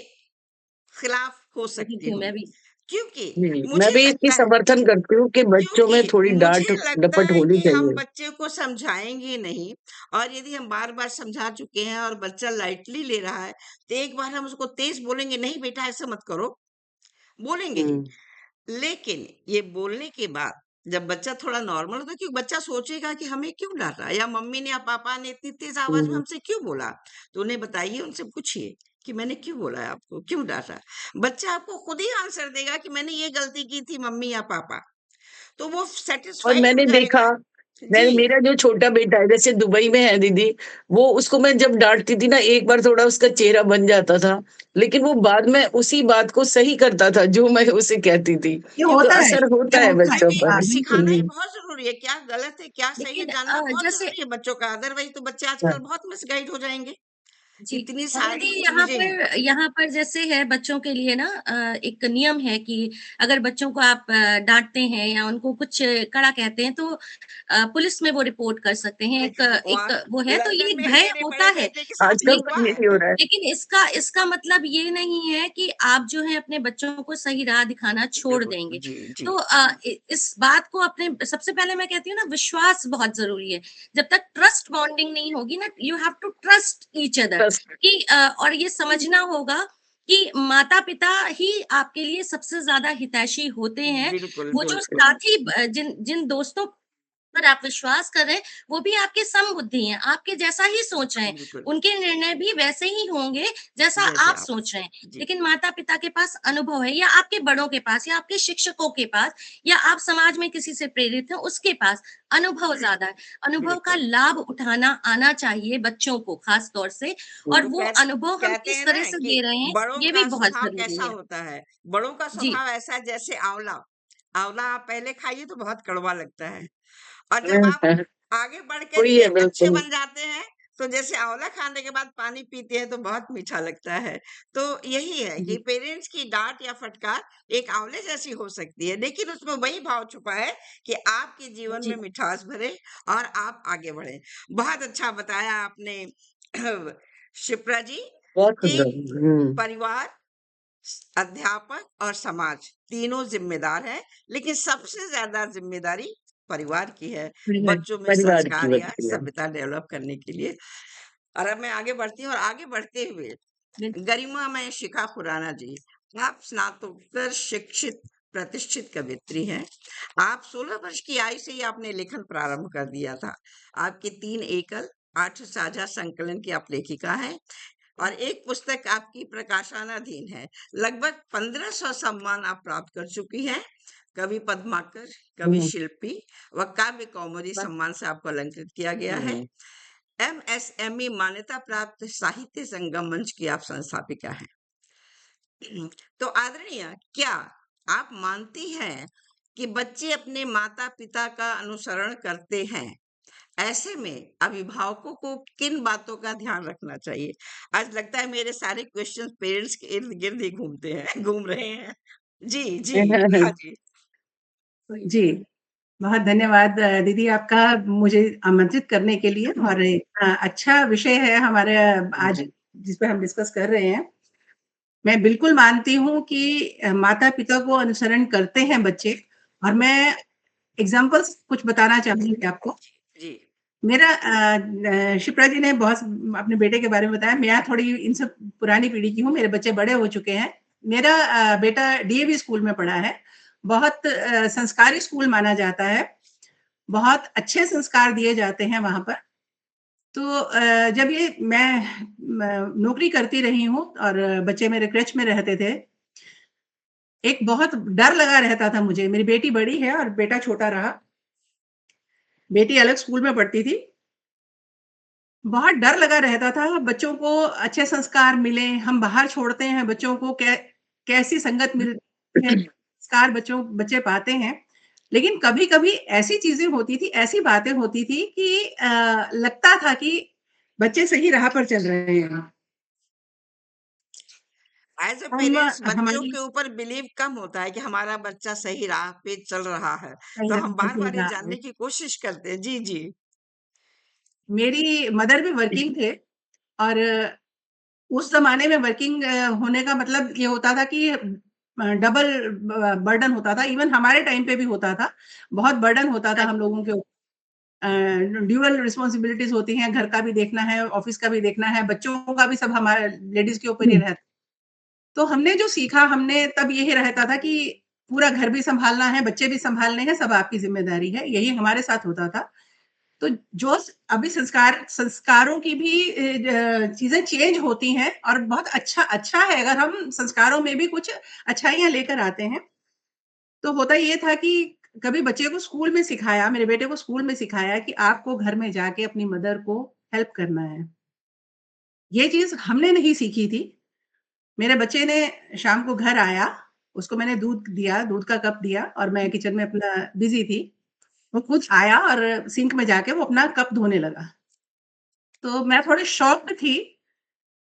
खिलाफ हो सकती जी, हूँ, मैं भी। क्योंकि जी, मैं मुझे भी इसकी लगता है समर्थन करती हूँ कि बच्चों में थोड़ी मुझे लगता डाँट-डपट है होनी कि हम चाहिए। बच्चे को समझाएँगे नहीं और यदि हम बार-बार समझा चुके हैं और बच्चा लाइटली ले रहा है, तो एक बार हम उसको तेज़ बोलेंगे, "नहीं बेटा ऐसा मत करो", बोलेंगे ही। हुँ, लेकिन ये बोलने के बाद जब बच्चा थोड़ा नॉर्मल होता है, क्योंकि बच्चा सोचेगा कि हमें क्यों डाँटा या मम्मी ने या पापा ने इतनी तेज़ आवाज़ में हुँ, हमसे क्यों बोला? तो उन्हें बताइए, उनसे पूछिए कि मैंने क्यों बोला है आपको, क्यों डाँटा? बच्चा आपको खुद ही आंसर देगा कि मैंने ये गलती की थी मम्मी या पापा। तो वो और सैटिस्फाइड हो मैंने देखा जाएगा। मैं जी, मेरा जो छोटा बेटा है जैसे दुबई में है दीदी, वो उसको मैं जब डाँटती थी ना एक बार थोड़ा उसका चेहरा बन जाता था, लेकिन वो बाद में उसी बात को सही करता था जो मैं उसे कहती थी। ये तो होता है, असर ये होता है होता है। बच्चों क्योंकि पर। हाँ, बिल्कुल। सिखाना ये जी, बहुत ज़रूरी है, क्या गलत है, क्या सही है, लेकिन जानना बहुत जैसे ज़रूरी है बच्चों का, अदरवाइज़ तो बच्चे हाँ, आजकल बहुत मिसगाइड हो जाएँगे। जी, इतनी और यदि सारी चीज़ें हैं। यहाँ पर जैसे है बच्चों के लिए ना एक नियम है कि अगर बच्चों को आप डाँटते हैं या उनको कुछ कड़ा कहते हैं तो पुलिस में वो रिपोर्ट कर सकते हैं। एक वहाँ वो है तो ये लंदन एक में भय मेरे होता बड़े है। बेटे के साथ ये आजकल हुआ तो है। यही हो रहा है। लेकिन इसका इसका मतलब ये नहीं है कि आप जो है अपने बच्चों को सही राह दिखाना छोड़ बिल्कुल, देंगे। जी, जी। तो इस बात को अपने सबसे पहले मैं कहती हूँ ना विश्वास बहुत ज़रूरी है। जब तक ट्रस्ट बॉन्डिंग नहीं होगी ना you have to trust each other trust कि और ये समझना होगा कि माता-पिता ही आपके लिए सबसे ज़्यादा हितैषी होते हैं। बिल्कुल, वो जो बिल्कुल, साथी जिन जिन दोस्तों पर आप विश्वास कर रहे हैं, वो भी आपके समबुद्धि हैं, आपके जैसा ही सोच रहे हैं। बिल्कुल, उनके निर्णय भी वैसे ही होंगे जैसा जैसे आप आप। सोच रहे हैं। जी, लेकिन माता-पिता के पास अनुभव है या आपके बड़ों के पास या आपके शिक्षकों के पास या आप समाज में किसी से प्रेरित हैं, उसके पास अनुभव ज़्यादा है। अनुभव का बिल्कुल। लाभ उठाना आना चाहिए बच्चों को खास तौर से और तो वो अनुभव हम कहते किस हैं तरह ना से कि दे रहे हैं, बड़ों ये भी का बहुत स्वभाव कैसा ज़रूरी है। होता है? बड़ों का जी, स्वभाव ऐसा है जैसे आँवला। आँवला आप पहले खाइए तो बहुत कड़वा लगता है और जब आप हाँ, आगे बढ़ कर वही के है अच्छे बिल्कुल। बन जाते हैं, तो जैसे आँवला खाने के बाद पानी पीते हैं तो बहुत मीठा लगता है। तो यही है कि जी, पेरेंट्स की डाँट या फटकार एक आँवले जैसी हो सकती है, लेकिन उसमें वही भाव छुपा है कि आपके जीवन में जी। मिठास भरे और आप आगे बढ़ें। बहुत अच्छा बताया आपने शिप्रा जी बहुत कि सुंदर। हुँ, परिवार, अध्यापक और समाज तीनों जिम्मेदार हैं, लेकिन सबसे ज्यादा जिम्मेदारी परिवार की है परिवार बच्चों में परिवार की संस्कार या बनती है। सभ्यता डेवलप करने के लिए। और अब मैं आगे बढ़ती हूँ और आगे बढ़ते हुए बिल गरिमा में शिखा खुराना जी, आप स्नातकोत्तर शिक्षित प्रतिष्ठित कवित्री हैं। आप 16 वर्ष की आयु से ही आपने लेखन प्रारंभ कर दिया था। आपके 3 एकल 8 साझा संकलन की आप लेखिका हैं और एक पुस्तक आपकी प्रकाशनाधीन है। लगभग 1500 सम्मान आप प्राप्त कर चुकी हैं। कवि पद्माकर, कवि हुँ, शिल्पी व काव्य कौमुदी बस सम्मान से आपको अलंकृत किया गया है। हुँ, एमएसएमई मान्यता प्राप्त साहित्य संगम मंच की आप संस्थापिका हैं। तो आदरणीय, क्या आप मानती हैं कि बच्चे अपने माता-पिता का अनुसरण करते हैं? ऐसे में अभिभावकों को किन बातों का ध्यान रखना चाहिए? आज लगता है मेरे सारे क्वेश्चंस पेरेंट्स के इर्द-गिर्द ही घूमते हैं, घूम रहे हैं। जी, जी। हाँ जी। जी, बहुत धन्यवाद दीदी आपका मुझे आमंत्रित करने के लिए और इतना अच्छा विषय है हमारे आज जी, जिस पे हम डिस्कस कर रहे हैं, मैं बिल्कुल मानती हूँ कि माता-पिता को अनुसरण करते हैं बच्चे, और मैं एग्ज़ाम्पल्स कुछ बताना चाहूँगी आपको। जी। मेरा शिप्रा जी ने बहुत अपने बेटे के बारे में बताया। मैं थोड़ी इनसे पुरानी पीढ़ी की हूँ, मेरे बच्चे बड़े हो चुके हैं। मेरा बेटा डीएवी स्कूल में पढ़ा है। बहुत संस्कारी स्कूल माना जाता है। बहुत अच्छे संस्कार दिए जाते हैं वहाँ पर। तो जब ये मैं नौकरी करती रही हूँ और बच्चे मेरे क्रेच में रहते थे, एक बहुत डर लगा रहता था मुझे। मेरी बेटी बड़ी है और बेटा छोटा रहा। बेटी अलग स्कूल में पढ़ती थी। बहुत डर लगा रहता था, बच्चों को अच्छे संस्कार मिलें, हम बाहर छोड़ते हैं बच्चों को, कैसी संगत मिलती है, संस्कार बच्चे पाते हैं। लेकिन कभी-कभी ऐसी चीज़ें होती थी, ऐसी बातें होती थी कि लगता था कि बच्चे सही राह पर चल रहे हैं। एज़ अ हम पेरेंट्स बच्चों हमारी के ऊपर बिलीव कम होता है कि हमारा बच्चा सही राह पे चल रहा है, सही तो राह हम पर चल बार-बार ये रहा है। जानने की कोशिश करते हैं। जी, जी। मेरी मदर भी वर्किंग थे और उस ज़माने में वर्किंग होने का मतलब ये होता था कि डबल बर्डन होता था। इवन हमारे टाइम पे भी होता था। बहुत बर्डन होता था हम लोगों के ड्यूअल रिस्पॉन्सिबिलिटीज़ होती हैं, घर का भी देखना है, ऑफ़िस का भी देखना है, बच्चों का भी सब हमारे लेडीज़ के ऊपर ही रहता। तो हमने जो सीखा, हमने तब यही रहता था कि पूरा घर भी सँभालना है, बच्चे भी सँभालने हैं, सब आपकी ज़िम्मेदारी है। यही हमारे साथ होता था। तो जो अभी संस्कारों की भी चीज़ें चेंज होती हैं और बहुत अच्छा है अगर हम संस्कारों में भी कुछ अच्छाइयाँ लेकर आते हैं। तो होता ये था कि कभी बच्चे को स्कूल में सिखाया, मेरे बेटे को स्कूल में सिखाया कि आपको घर में जाके अपनी मदर को हेल्प करना है। ये चीज़ हमने नहीं सीखी थी। मेरे बच्चे ने शाम को घर आया, उसको मैंने दूध दिया, दूध का कप दिया और मैं किचन में अपना बिज़ी थी। वो खुद आया और सिंक में जाके वो अपना कप धोने लगा। तो मैं थोड़ी शॉक्ड थी।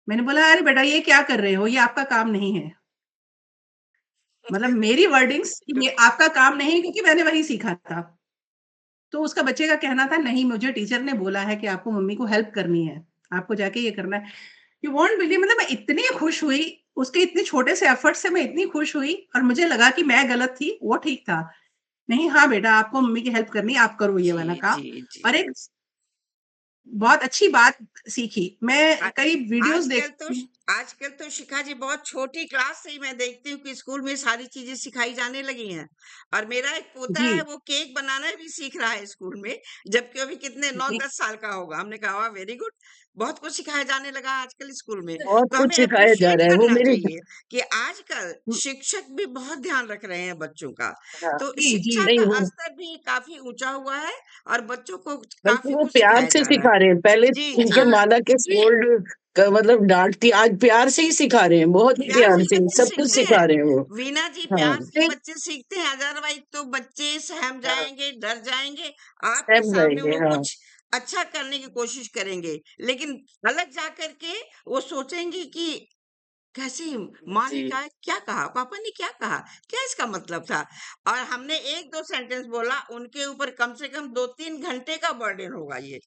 मैंने बोला, "अरे बेटा ये क्या कर रहे हो? ये आपका काम नहीं है।" मतलब मेरी वर्डिंग्स कि ये आपका काम नहीं है क्योंकि मैंने वही सीखा था। तो उसका बच्चे का कहना था, "नहीं, मुझे टीचर ने बोला है कि आपको मम्मी को हेल्प करनी है। आपको जाके ये करना है।" यू वोंट बिलीव, मतलब मैं इतनी खुश हुई, उसके इतने छोटे से एफर्ट से मैं इतनी खुश हुई और मुझे लगा कि मैं गलत थी, वो ठीक था। नहीं, हाँ बेटा, आपको मम्मी की हेल्प करनी है, आप करो ये जी, वाला काम। जी, जी। और एक बहुत अच्छी बात सीखी। आ मैं कई वीडियोज़ आजकल तो देखती हूँ। आजकल तो शिखा जी बहुत छोटी क्लास से ही मैं देखती हूँ कि स्कूल में सारी चीजें सिखाई जाने लगी हैं। और मेरा एक पोता जी, है, वो केक बनाना भी सीख रहा है स्कूल में, जबकि अभी कितने नौ जी, दस साल का होगा। हमने कहा वाह, वेरी गुड। बहुत कुछ सिखाया जाने लगा है आजकल स्कूल में। बहुत तो कुछ हमें सिखाया जा अप्रिशिएट रहा है। वो करना मेरी चाहिए कि आजकल शिक्षक भी बहुत ध्यान रख रहे हैं बच्चों का। हाँ, तो जी, जी। शिक्षा नहीं का वो स्तर भी काफी ऊंचा हुआ है और बच्चों को बल्कि काफी वो कुछ प्यार सिखाया से जा रहा है। सिखा रहे हैं। पहले जी, उनके जी। हाँ, माना के ये स्कोल्ड क मतलब डाँटती, आज प्यार से ही सिखा रहे हैं, बहुत ही प्यार प्यार से से बच्चे सब कुछ सीखते सिखा हैं। रहे हैं वो। वीना जी, हाँ, प्यार से ही एक बच्चे सीखते हैं, अदरवाइज तो बच्चे सहम हाँ, जाएंगे, डर जाएंगे। आपके सहम सामने जाएँगे, वो हाँ। कुछ अच्छा करने की कोशिश करेंगे, लेकिन अलग जा करके वो सोचेंगे कि कैसे माँ ने जी, क्या कहा, पापा ने क्या कहा, क्या इसका मतलब था। और हमने एक दो सेंटेंस बोला, उनके ऊपर कम से कम 2-3 घंटे का बर्डन होगा ये।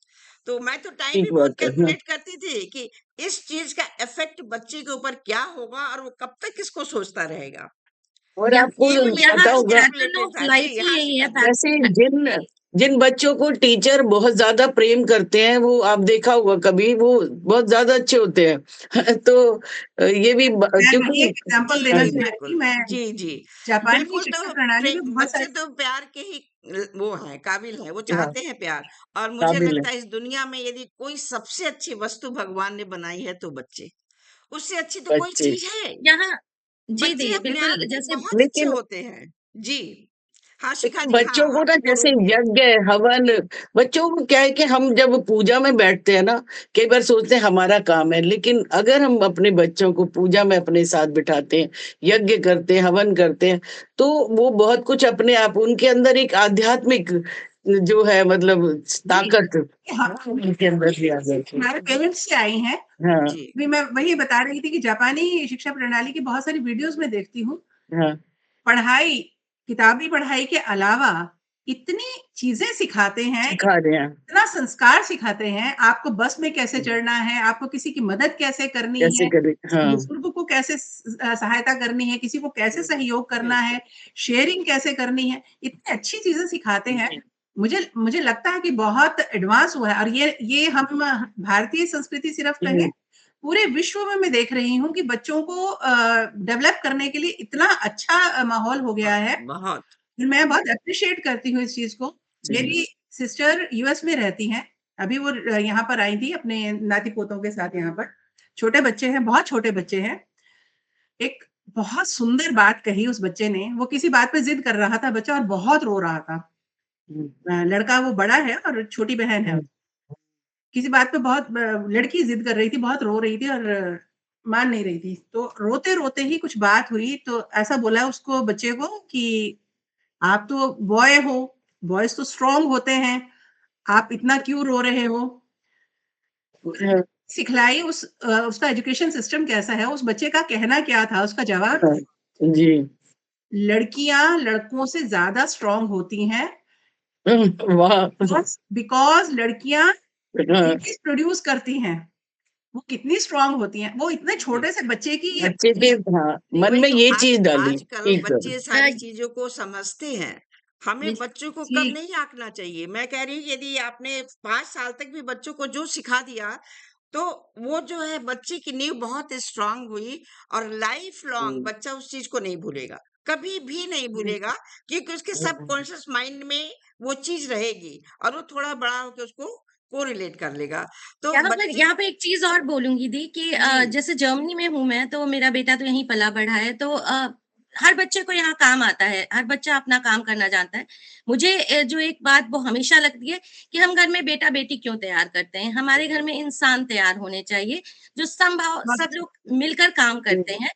तो मैं तो टाइम भी ठीक बहुत बात है। हाँ, कैलकुलेट करती थी कि इस चीज का इफेक्ट बच्चे के ऊपर क्या होगा और वो कब तक इसको सोचता रहेगा। और आपको ये भी मेरा पता यहाँ टाइम होगा पैटर्न कैलकुलेटेड ऑफ था। लाइफ जी ही हाँ, यही है। शिखा जी। जैसे जिन जिन बच्चों को टीचर बहुत ज़्यादा प्रेम करते हैं, वो आप देखा होगा कभी, वो बहुत ज़्यादा अच्छे होते हैं। तो ये भी ब मैं वही क्योंकि एक एग्ज़ाम्पल जी, हाँ देना जी, जी, चाहूँगी। बिल्कुल। मैं जी, जी। जापान की बिल्कुल, शिक्षा तो प्रणाली में बहुत बच्चे सारी तो प्यार के ही वो हैं, काबिल हैं, वो हाँ, चाहते हैं प्यार। और मुझे काबिल है। लगता है इस दुनिया में यदि कोई सबसे अच्छी वस्तु भगवान ने बनाई है तो बच्चे। उससे अच्छी तो कोई बच्चे। चीज़ है। यहाँ जी, बच्चे दी अपने बिल्कुल आप में जैसे बहुत अच्छे लेकिन होते हैं। जी। हाँ, शिखा लेकिन जी, हाँ, बच्चों को आप ना जैसे बोलिए। यज्ञ, हवन, बच्चों को क्या है कि हम जब पूजा में बैठते हैं ना, कई बार सोचते हैं हमारा काम है, लेकिन अगर हम अपने बच्चों को पूजा में अपने साथ बिठाते हैं, यज्ञ करते हैं, हवन करते हैं, तो वो बहुत कुछ अपने आप उनके अंदर एक आध्यात्मिक जो है मतलब जी, ताकत हाँ, उनके अंदर भी आ जाती है। हमारे जी, पेरेंट्स से आई हैं। हाँ, जी। अभी मैं वही बता रही थी कि जापानी शिक्षा प्रणाली की बहुत सारी वीडियोज़ मैं देखती हूँ। हाँ, पढ़ाई, किताबी पढ़ाई के अलावा इतनी चीज़ें सिखाते हैं, सिखा रहे हैं, इतना संस्कार सिखाते हैं, आपको बस में कैसे चढ़ना है, आपको किसी की मदद कैसे करनी कैसे है, करें? हाँ, बुजुर्ग को कैसे सहायता करनी है, किसी को कैसे सहयोग करना है, शेयरिंग कैसे करनी है, इतनी अच्छी चीज़ें सिखाते हैं। जी, मुझे लगता है कि बहुत एडवांस हुआ है और ये हम भारतीय संस्कृति सिर्फ कहें, जी, पूरे विश्व में मैं देख रही हूँ कि बच्चों को डेवलप करने के लिए इतना अच्छा माहौल हो गया है। बहुत। मैं बहुत एप्रिशिएट करती हूँ इस चीज़ को। जी, मेरी सिस्टर यूएस में रहती हैं। अभी वो यहाँ पर आई थी अपने नाती-पोतों के साथ यहाँ पर। छोटे बच्चे हैं, बहुत छोटे बच्चे हैं। एक बहुत सुंदर बात कही उस बच्चे ने, वो किसी बात पे ज़िद कर रहा था बच्चा और बहुत रो रहा था। हुँ, लड़का वो बड़ा है और छोटी बहन है। हुँ, किसी बात पे बहुत लड़की ज़िद कर रही थी, बहुत रो रही थी और मान नहीं रही थी। तो रोते-रोते ही कुछ बात हुई तो ऐसा बोला उसको बच्चे को कि आप तो बॉय हो, बॉयज़ तो स्ट्रॉन्ग होते हैं, आप इतना क्यों रो रहे हो? हाँ, सिखलाई उसका एजुकेशन सिस्टम कैसा है, उस बच्चे का कहना क्या था, उसका जवाब हाँ, जी, लड़कियाँ लड़कों से ज़्यादा स्ट्रॉन्ग होती हैं वाह! बिकॉज़ लड़कियाँ हाँ, बेबीज़ प्रोड्यूस करती हैं। वो कितनी स्ट्रॉन्ग होती हैं, वो इतने जी। छोटे से बच्चे की बच्चे के हाँ, नहीं मन वही में तो ये आज चीज़ डाली, आजकल ठीक है। बच्चे सारी चीज़ों को समझते हैं। हमें बिस बच्चों को जी, कम नहीं आंकना चाहिए। मैं कह रही हूँ यदि आपने 5 साल तक भी बच्चों को जो सिखा दिया, तो वो जो है बच्चे की नींव बहुत स्ट्रॉन्ग हुई और लाइफ लॉन्ग हुँ, बच्चा उस चीज़ को नहीं भूलेगा। कभी भी नहीं बिल्कुल। भूलेगा क्योंकि उसके हुँ, सबकॉन्शियस माइंड में वो चीज़ रहेगी और वो थोड़ा बड़ा होके उसको कोरिलेट कर लेगा। तो बच्चे यहाँ पे एक चीज़ और बोलूँगी दी कि जी, जैसे जर्मनी में हूँ मैं, तो मेरा बेटा तो यहीं पला-बढ़ा है, तो हर बच्चे को यहाँ काम आता है, हर बच्चा अपना काम करना जानता है। मुझे जो एक बात वो हमेशा लगती है कि हम घर में बेटा-बेटी क्यों तैयार करते हैं? हमारे घर में इंसान तैयार होने चाहिए, जो समभाव बहुत सब अच्छी लोग मिलकर काम जी, करते हैं।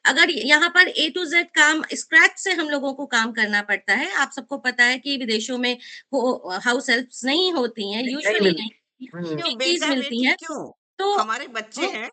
अगर यहाँ पर ए टू ज़ेड काम स्क्रैच से हम लोगों को काम करना पड़ता है। आप सबको पता है कि विदेशों में हो हाउस हेल्प्स नहीं होती हैं, नहीं यूजुअली मिलती। नहीं हुँ, क्यों ड्यूटीज़ मिलती बेटा-बेटी हैं, क्यों? तो हमारे बच्चे वो हैं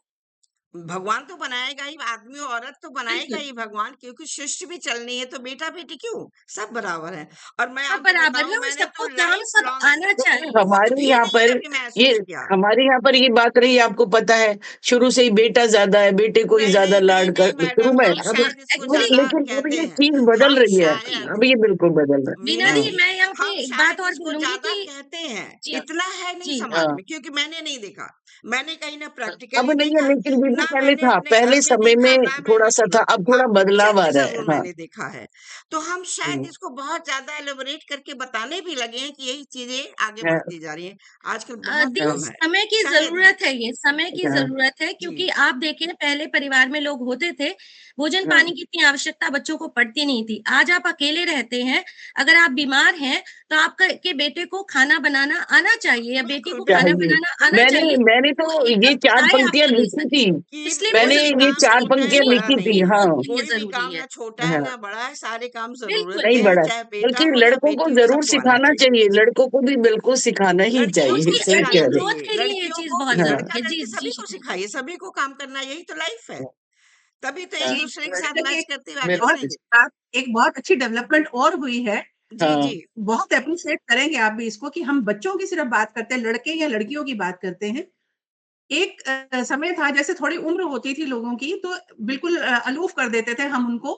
भगवान तो बनाएगा ही, आदमी और औरत तो बनाएगा बिल्कुल, ही भगवान क्योंकि सृष्टि भी चलनी है तो बेटा-बेटी क्यों? सब बराबर हैं। और मैं सब आपको बराबर बताऊँ है और मैंने तो सबको काम लाइफ सब लॉन्ग आना नहीं चाहिए। खुद हमारे भी यहाँ नहीं पर कभी ये महसूस किया। हमारे यहाँ पर ये बात रही आपको पता है, शुरू से ही बेटा ज़्यादा है, बेटे को ही नहीं, ज़्यादा नहीं, नहीं, लाड कर नहीं शुरू मैडम में हम अब शायद इसको अब एक्चुअली ज़्यादा लेकिन अब कहते ये हैं। चीज़ बदल हम रही है। शायद अब ये बिल्कुल बदल रहा है। वीना मीना दी, हाँ, जी, मैं यहाँ पे हम एक बात शायद और इसको बोलूँगी ज़्यादा कि कहते हैं, जी, इतना है नहीं जी, समाज हाँ। में क्योंकि मैंने नहीं देखा। मैंने कहीं ना अब प्रैक्टिकली नहीं है देखा, लेकिन दीदी ना पहले मैंने था, अपने घर पहले में समय देखा, में ना मैंने थोड़ा-सा था, सुना। अब हाँ, थोड़ा बदलाव पिक्चर आ में रहा है। ज़रूर हाँ। मैंने देखा है। तो हम शायद हुँ, इसको बहुत ज़्यादा एलाबोरेट करके बताने भी लगे हैं कि यही चीज़ें आगे हाँ, बढ़ती जा रही हैं। आजकल बहुत दी हाँ, कम है, समय की शायद है। ज़रूरत है ये, समय की हाँ, ज़रूरत है जी, क्योंकि आप देखिए पहले परिवार में लोग होते थे, भोजन-पानी हाँ। की इतनी आवश्यकता बच्चों को पड़ती नहीं थी। आज आप अकेले रहते हैं, अगर आप बीमार हैं, तो आपका के बेटे को खाना बनाना आना चाहिए या बेटी बिल्कुल, को खाना बिल्कुल। चाहिए। बनाना आना मैंने चाहिए। मैंने वो तो ये एकदम 4 बजाय पंक्तियाँ आपके मिल लिखी सके। थी। कि इसलिए मैंने मुझे कोई ये काम 4 छोटा पंक्तियाँ या इसलिए बड़ा लिखी थी। नहीं है। हाँ, बहुत ये कोई भी ज़रूरी काम है। ना छोटा है हाँ। ना बड़ा है, सारे काम ज़रूरत बिल्कुल, के नहीं हैं, बढ़ा, चाहे बेटा बल्कि हो या लड़कों को बेटी हो, ज़रूर सबको आना सिखाना चाहिए। चाहिए, लड़कों को भी बिल्कुल सिखाना ही लड़कियों को चाहिए। भी उसकी सही उनकी कह सिखाना रही ग्रोथ चाहिए, के लिए ये लड़कियों चीज़ को बहुत भी, हैं। ज़रूरी है। लड़का-लड़की जी, सभी जी, को शुक्रिया। सिखाइए, सभी को काम करना यही तो लाइफ है। हाँ, तभी तो हाँ, एक जी, दूसरे के साथ देखिए मैच करते हुए आगे बहुत बिल्कुल। बढ़ेंगे। अच्छी बात एक बहुत अच्छी डेवलपमेंट और हुई है। जी, हाँ, जी। बहुत एप्रिशिएट करेंगे आप भी इसको कि हम बच्चों की सिर्फ बात करते हैं, लड़के या लड़कियों की बात करते हैं। एक समय था जैसे थोड़ी उम्र होती थी लोगों की तो बिल्कुल अलूफ़ कर देते थे हम उनको,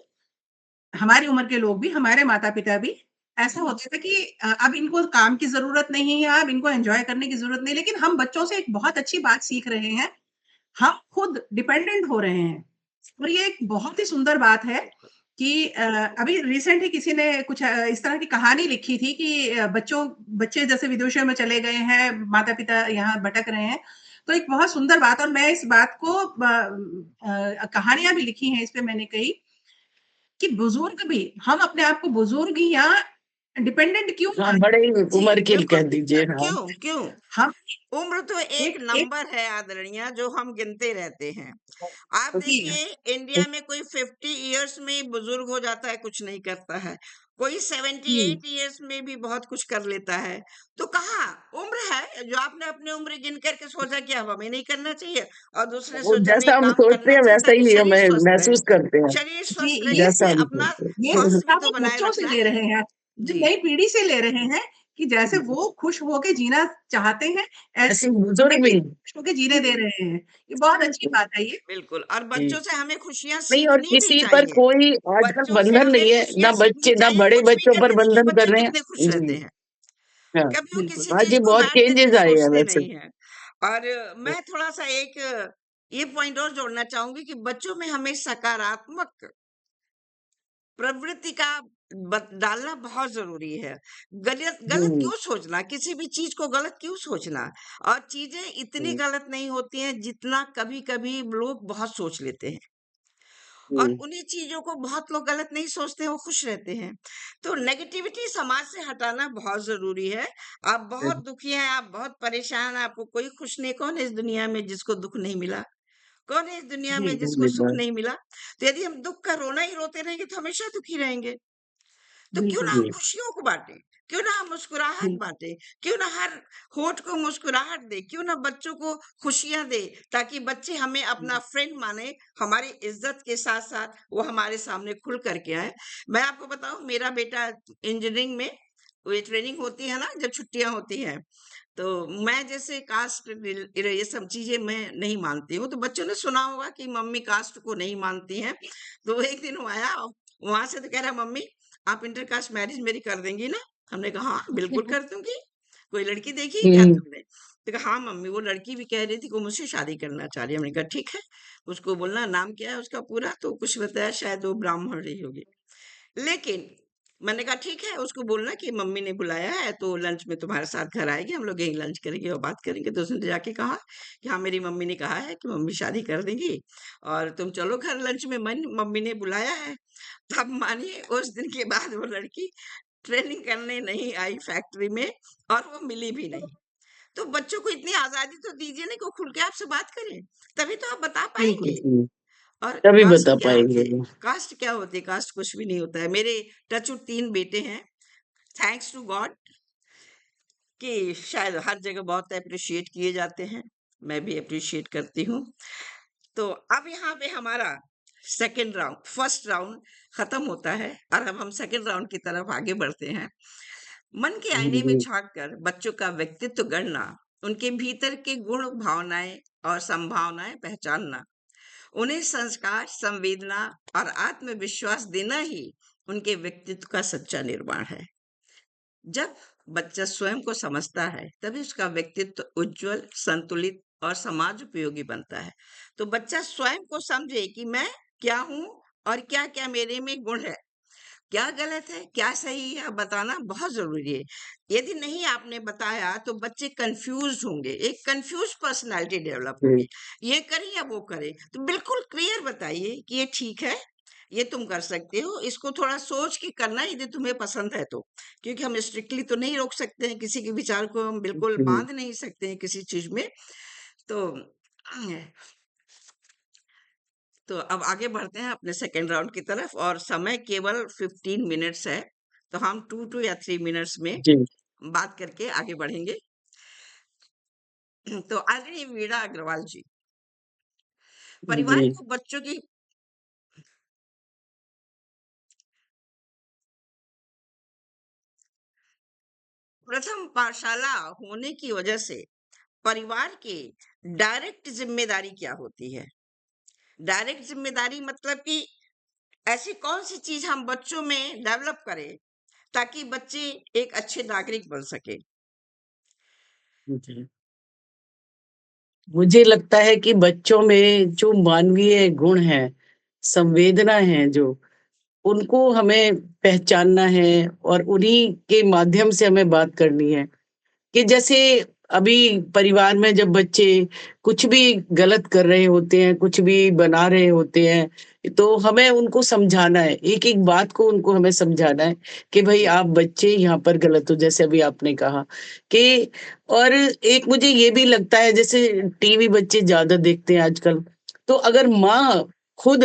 हमारी उम्र के लोग भी, हमारे माता-पिता भी। ऐसा होता था कि अब इनको काम की ज़रूरत नहीं है, अब इनको एन्जॉय करने की ज़रूरत नहीं, लेकिन हम बच्चों से एक बहुत अच्छी बात सीख रहे हैं, हम खुद डिपेंडेंट हो रहे हैं। और ये एक बहुत ही सुंदर बात है कि अभी रिसेंट ही किसी ने कुछ इस तरह की कहानी लिखी थी कि बच्चे जैसे विदेशों में चले गए हैं, माता-पिता यहाँ भटक रहे हैं। तो एक बहुत सुंदर बात और मैं इस बात को कहानियाँ भी लिखी हैं इस पे मैंने कई कि बुज़ुर्ग भी हम अपने आप को बुज़ुर्ग या डिपेंडेंट क्यों हाँ, मानते बड़े हैं? ही जी, उम्र के बिल्कुल। कह दीजिए। हाँ, क्यों, क्यों? हम उम्र तो एक एक एक नंबर है आदरणीय जो हम गिनते रहते हैं। आप जी, देखिए इंडिया में कोई 50 इयर्स में बुजुर्ग हो जाता है, कुछ नहीं करता है। कोई जी, 78 इयर्स में भी बहुत कुछ कर लेता है। तो कहाँ उम्र है जो आपने अपनी उम्र गिन करके सोचा कि अब हमें नहीं करना चाहिए और दूसरे वो सोचा नहीं जैसा हम काम सोचते करना हैं चाहिए वैसा ताकि ही शरीर हमें स्वस्थ रहे। महसूस करते हैं, शरीर जी, स्वस्थ रहे ये जैसा इसलिए हम अपना सोचते ये हैं। स्वास्थ्य भी शिक्षा तो हम बनाए बच्चों से रखना ले है। रहे हैं। जो जी। नई पीढ़ी से ले रहे हैं कि जैसे वो खुश होके जीना चाहते हैं, ऐसे ऐसे बुजुर्ग भी खुश होके जीने दे रहे हैं। ये बहुत अच्छी बात है ये। बिल्कुल, और जी। बच्चों से हमें खुशियाँ नहीं, और सीखनी भी किसी पर चाहिए। कोई आजकल बच्चों से बंधन हमें नहीं है, खुशियाँ ना सीखनी बच्चे ना चाहिए, बड़े कुछ भी बच्चों पर करके देखिए बंधन कर बच्चे रहे हैं। कितने खुश रहते जी, हैं। हाँ, कभी वो बिल्कुल। किसी आज चीज़ ये को बहुत मारने तक चेंजेस आए हैं सोचते वैसे। नहीं हैं। और मैं थोड़ा-सा एक ये पॉइंट और जोड़ना चाहूँगी कि बच्चों में हमें सकारात्मक प्रवृत्ति का डालना बहुत जरूरी है। गलत गलत हुँ, क्यों सोचना, किसी भी चीज को गलत क्यों सोचना। और चीजें इतनी हुँ, गलत नहीं होती हैं जितना कभी कभी लोग बहुत सोच लेते हैं। और हुँ, उन्हीं चीजों को बहुत लोग गलत नहीं सोचते, वो खुश रहते हैं। तो नेगेटिविटी समाज से हटाना बहुत जरूरी है। आप बहुत दुखी हैं, आप बहुत परेशान हैं, आपको कोई खुश नहीं। कौन है इस दुनिया में जिसको दुख नहीं मिला? कौन है इस दुनिया जी, में जिसको सुख नहीं मिला? तो यदि हम दुख का रोना ही रोते रहेंगे तो हमेशा दुखी रहेंगे। तो क्यों ना बिल्कुल, हम जी, खुशियों को बांटें, क्यों ना हम मुस्कुराहट बिल्कुल। बांटें, क्यों ना हर होठ को मुस्कुराहट दे, क्यों ना बच्चों को खुशियां दे, ताकि बच्चे हमें अपना फ्रेंड माने, हमारी इज्जत के साथ साथ वो हमारे सामने खुल करके आए। मैं आपको बताऊं, मेरा बेटा इंजीनियरिंग में वो ट्रेनिंग होती है ना, जब छुट्टियां होती हैं, तो मैं जैसे कास्ट ये सब चीजें मैं नहीं मानती हूँ। तो बच्चों ने सुना होगा कि मम्मी कास्ट को नहीं मानती हैं। तो एक दिन वो आया, वहां से तो कह रहा, मम्मी आप इंटर कास्ट मैरिज मेरी कर देंगी ना? हमने कहा हाँ बिल्कुल कर दूंगी। कोई लड़की देखी है क्या हुँ, तुमने? तो कहा हाँ मम्मी, वो लड़की भी कह रही थी कि वो मुझसे शादी करना चाह रही है। हमने कहा ठीक है, उसको बोलना नाम क्या है उसका पूरा, तो कुछ बताया, शायद वो ब्राह्मण रही होगी। लेकिन मैंने कहा ठीक है, उसको बोलना कि मम्मी ने बुलाया है तो लंच में तुम्हारे साथ घर आएगी, हम लोग यहीं लंच करेंगे और बात करेंगे। तो उसने जाके कहा कि हाँ मेरी मम्मी ने कहा है कि मम्मी शादी कर देंगी और तुम चलो घर लंच में, मन मम्मी ने बुलाया है। तब मानिए उस दिन के बाद वो लड़की ट्रेनिंग करने नहीं आई फैक्ट्री में, और वो मिली भी नहीं। तो बच्चों को इतनी आजादी तो दीजिए ना कि वो खुल के आपसे बात करें, तभी तो आप बता बिल्कुल। पाएंगे। जी, और तभी कास्ट बता क्या पाएँगे है? वो। कास्ट क्या होती है? कास्ट कुछ भी नहीं होता है। मेरे टचवुड 3 बेटे हैं। थैंक्स टू गॉड कि शायद हर जगह बहुत एप्रिशिएट किए जाते हैं। मैं भी एप्रिशिएट करती हूँ। तो अब यहाँ पे हमारा सेकंड राउंड, फर्स्ट राउंड खत्म होता है और अब हम सेकंड राउंड की तरफ आगे बढ़ते हैं। मन के आईने में जी, झांककर बच्चों का व्यक्तित्व गढ़ना, उनके भीतर के गुण, भावनाएं और संभावनाएं पहचानना, उन्हें संस्कार, संवेदना और आत्मविश्वास देना ही उनके व्यक्तित्व का सच्चा निर्माण है। जब बच्चा स्वयं को समझता है तभी उसका व्यक्तित्व उज्जवल, संतुलित और समाज उपयोगी बनता है। तो बच्चा स्वयं को समझे कि मैं क्या हूँ और क्या क्या मेरे में गुण है, क्या गलत है, क्या सही है, बताना बहुत जरूरी है। यदि नहीं आपने बताया तो बच्चे कंफ्यूज होंगे, एक कंफ्यूज पर्सनालिटी डेवलप जी, होगी। ये करें या वो करें, तो बिल्कुल क्लियर बताइए कि ये ठीक है, ये तुम कर सकते हो, इसको थोड़ा सोच के करना यदि तुम्हें पसंद है तो। क्योंकि हम स्ट्रिक्टली तो नहीं रोक सकते हैं, किसी के विचार को हम बिल्कुल जी, बांध नहीं सकते हैं किसी चीज में। तो तो अब आगे बढ़ते हैं अपने सेकेंड राउंड की तरफ, और समय केवल 15 मिनट्स है। तो हम 2 to 3 मिनट्स में जी, बात करके आगे बढ़ेंगे। तो आदरणीय वीणा अग्रवाल जी, परिवार जी, को बच्चों की प्रथम पाठशाला होने की वजह से परिवार की डायरेक्ट जिम्मेदारी क्या होती है? डायरेक्ट जिम्मेदारी मतलब कि ऐसी कौन सी चीज हम बच्चों में डेवलप करें ताकि बच्चे एक अच्छे नागरिक बन सके। जी। मुझे लगता है कि बच्चों में जो मानवीय गुण हैं, संवेदना है जो, उनको हमें पहचानना है और उन्हीं के माध्यम से हमें बात करनी है। कि जैसे अभी परिवार में जब बच्चे कुछ भी गलत कर रहे होते हैं, कुछ भी बना रहे होते हैं, तो हमें उनको समझाना है, एक-एक बात को उनको हमें समझाना है कि भई जी। आप बच्चे यहाँ पर गलत हो, जैसे अभी आपने कहा कि और एक मुझे ये भी लगता है जैसे टीवी बच्चे ज़्यादा देखते हैं आजकल, तो अगर माँ खुद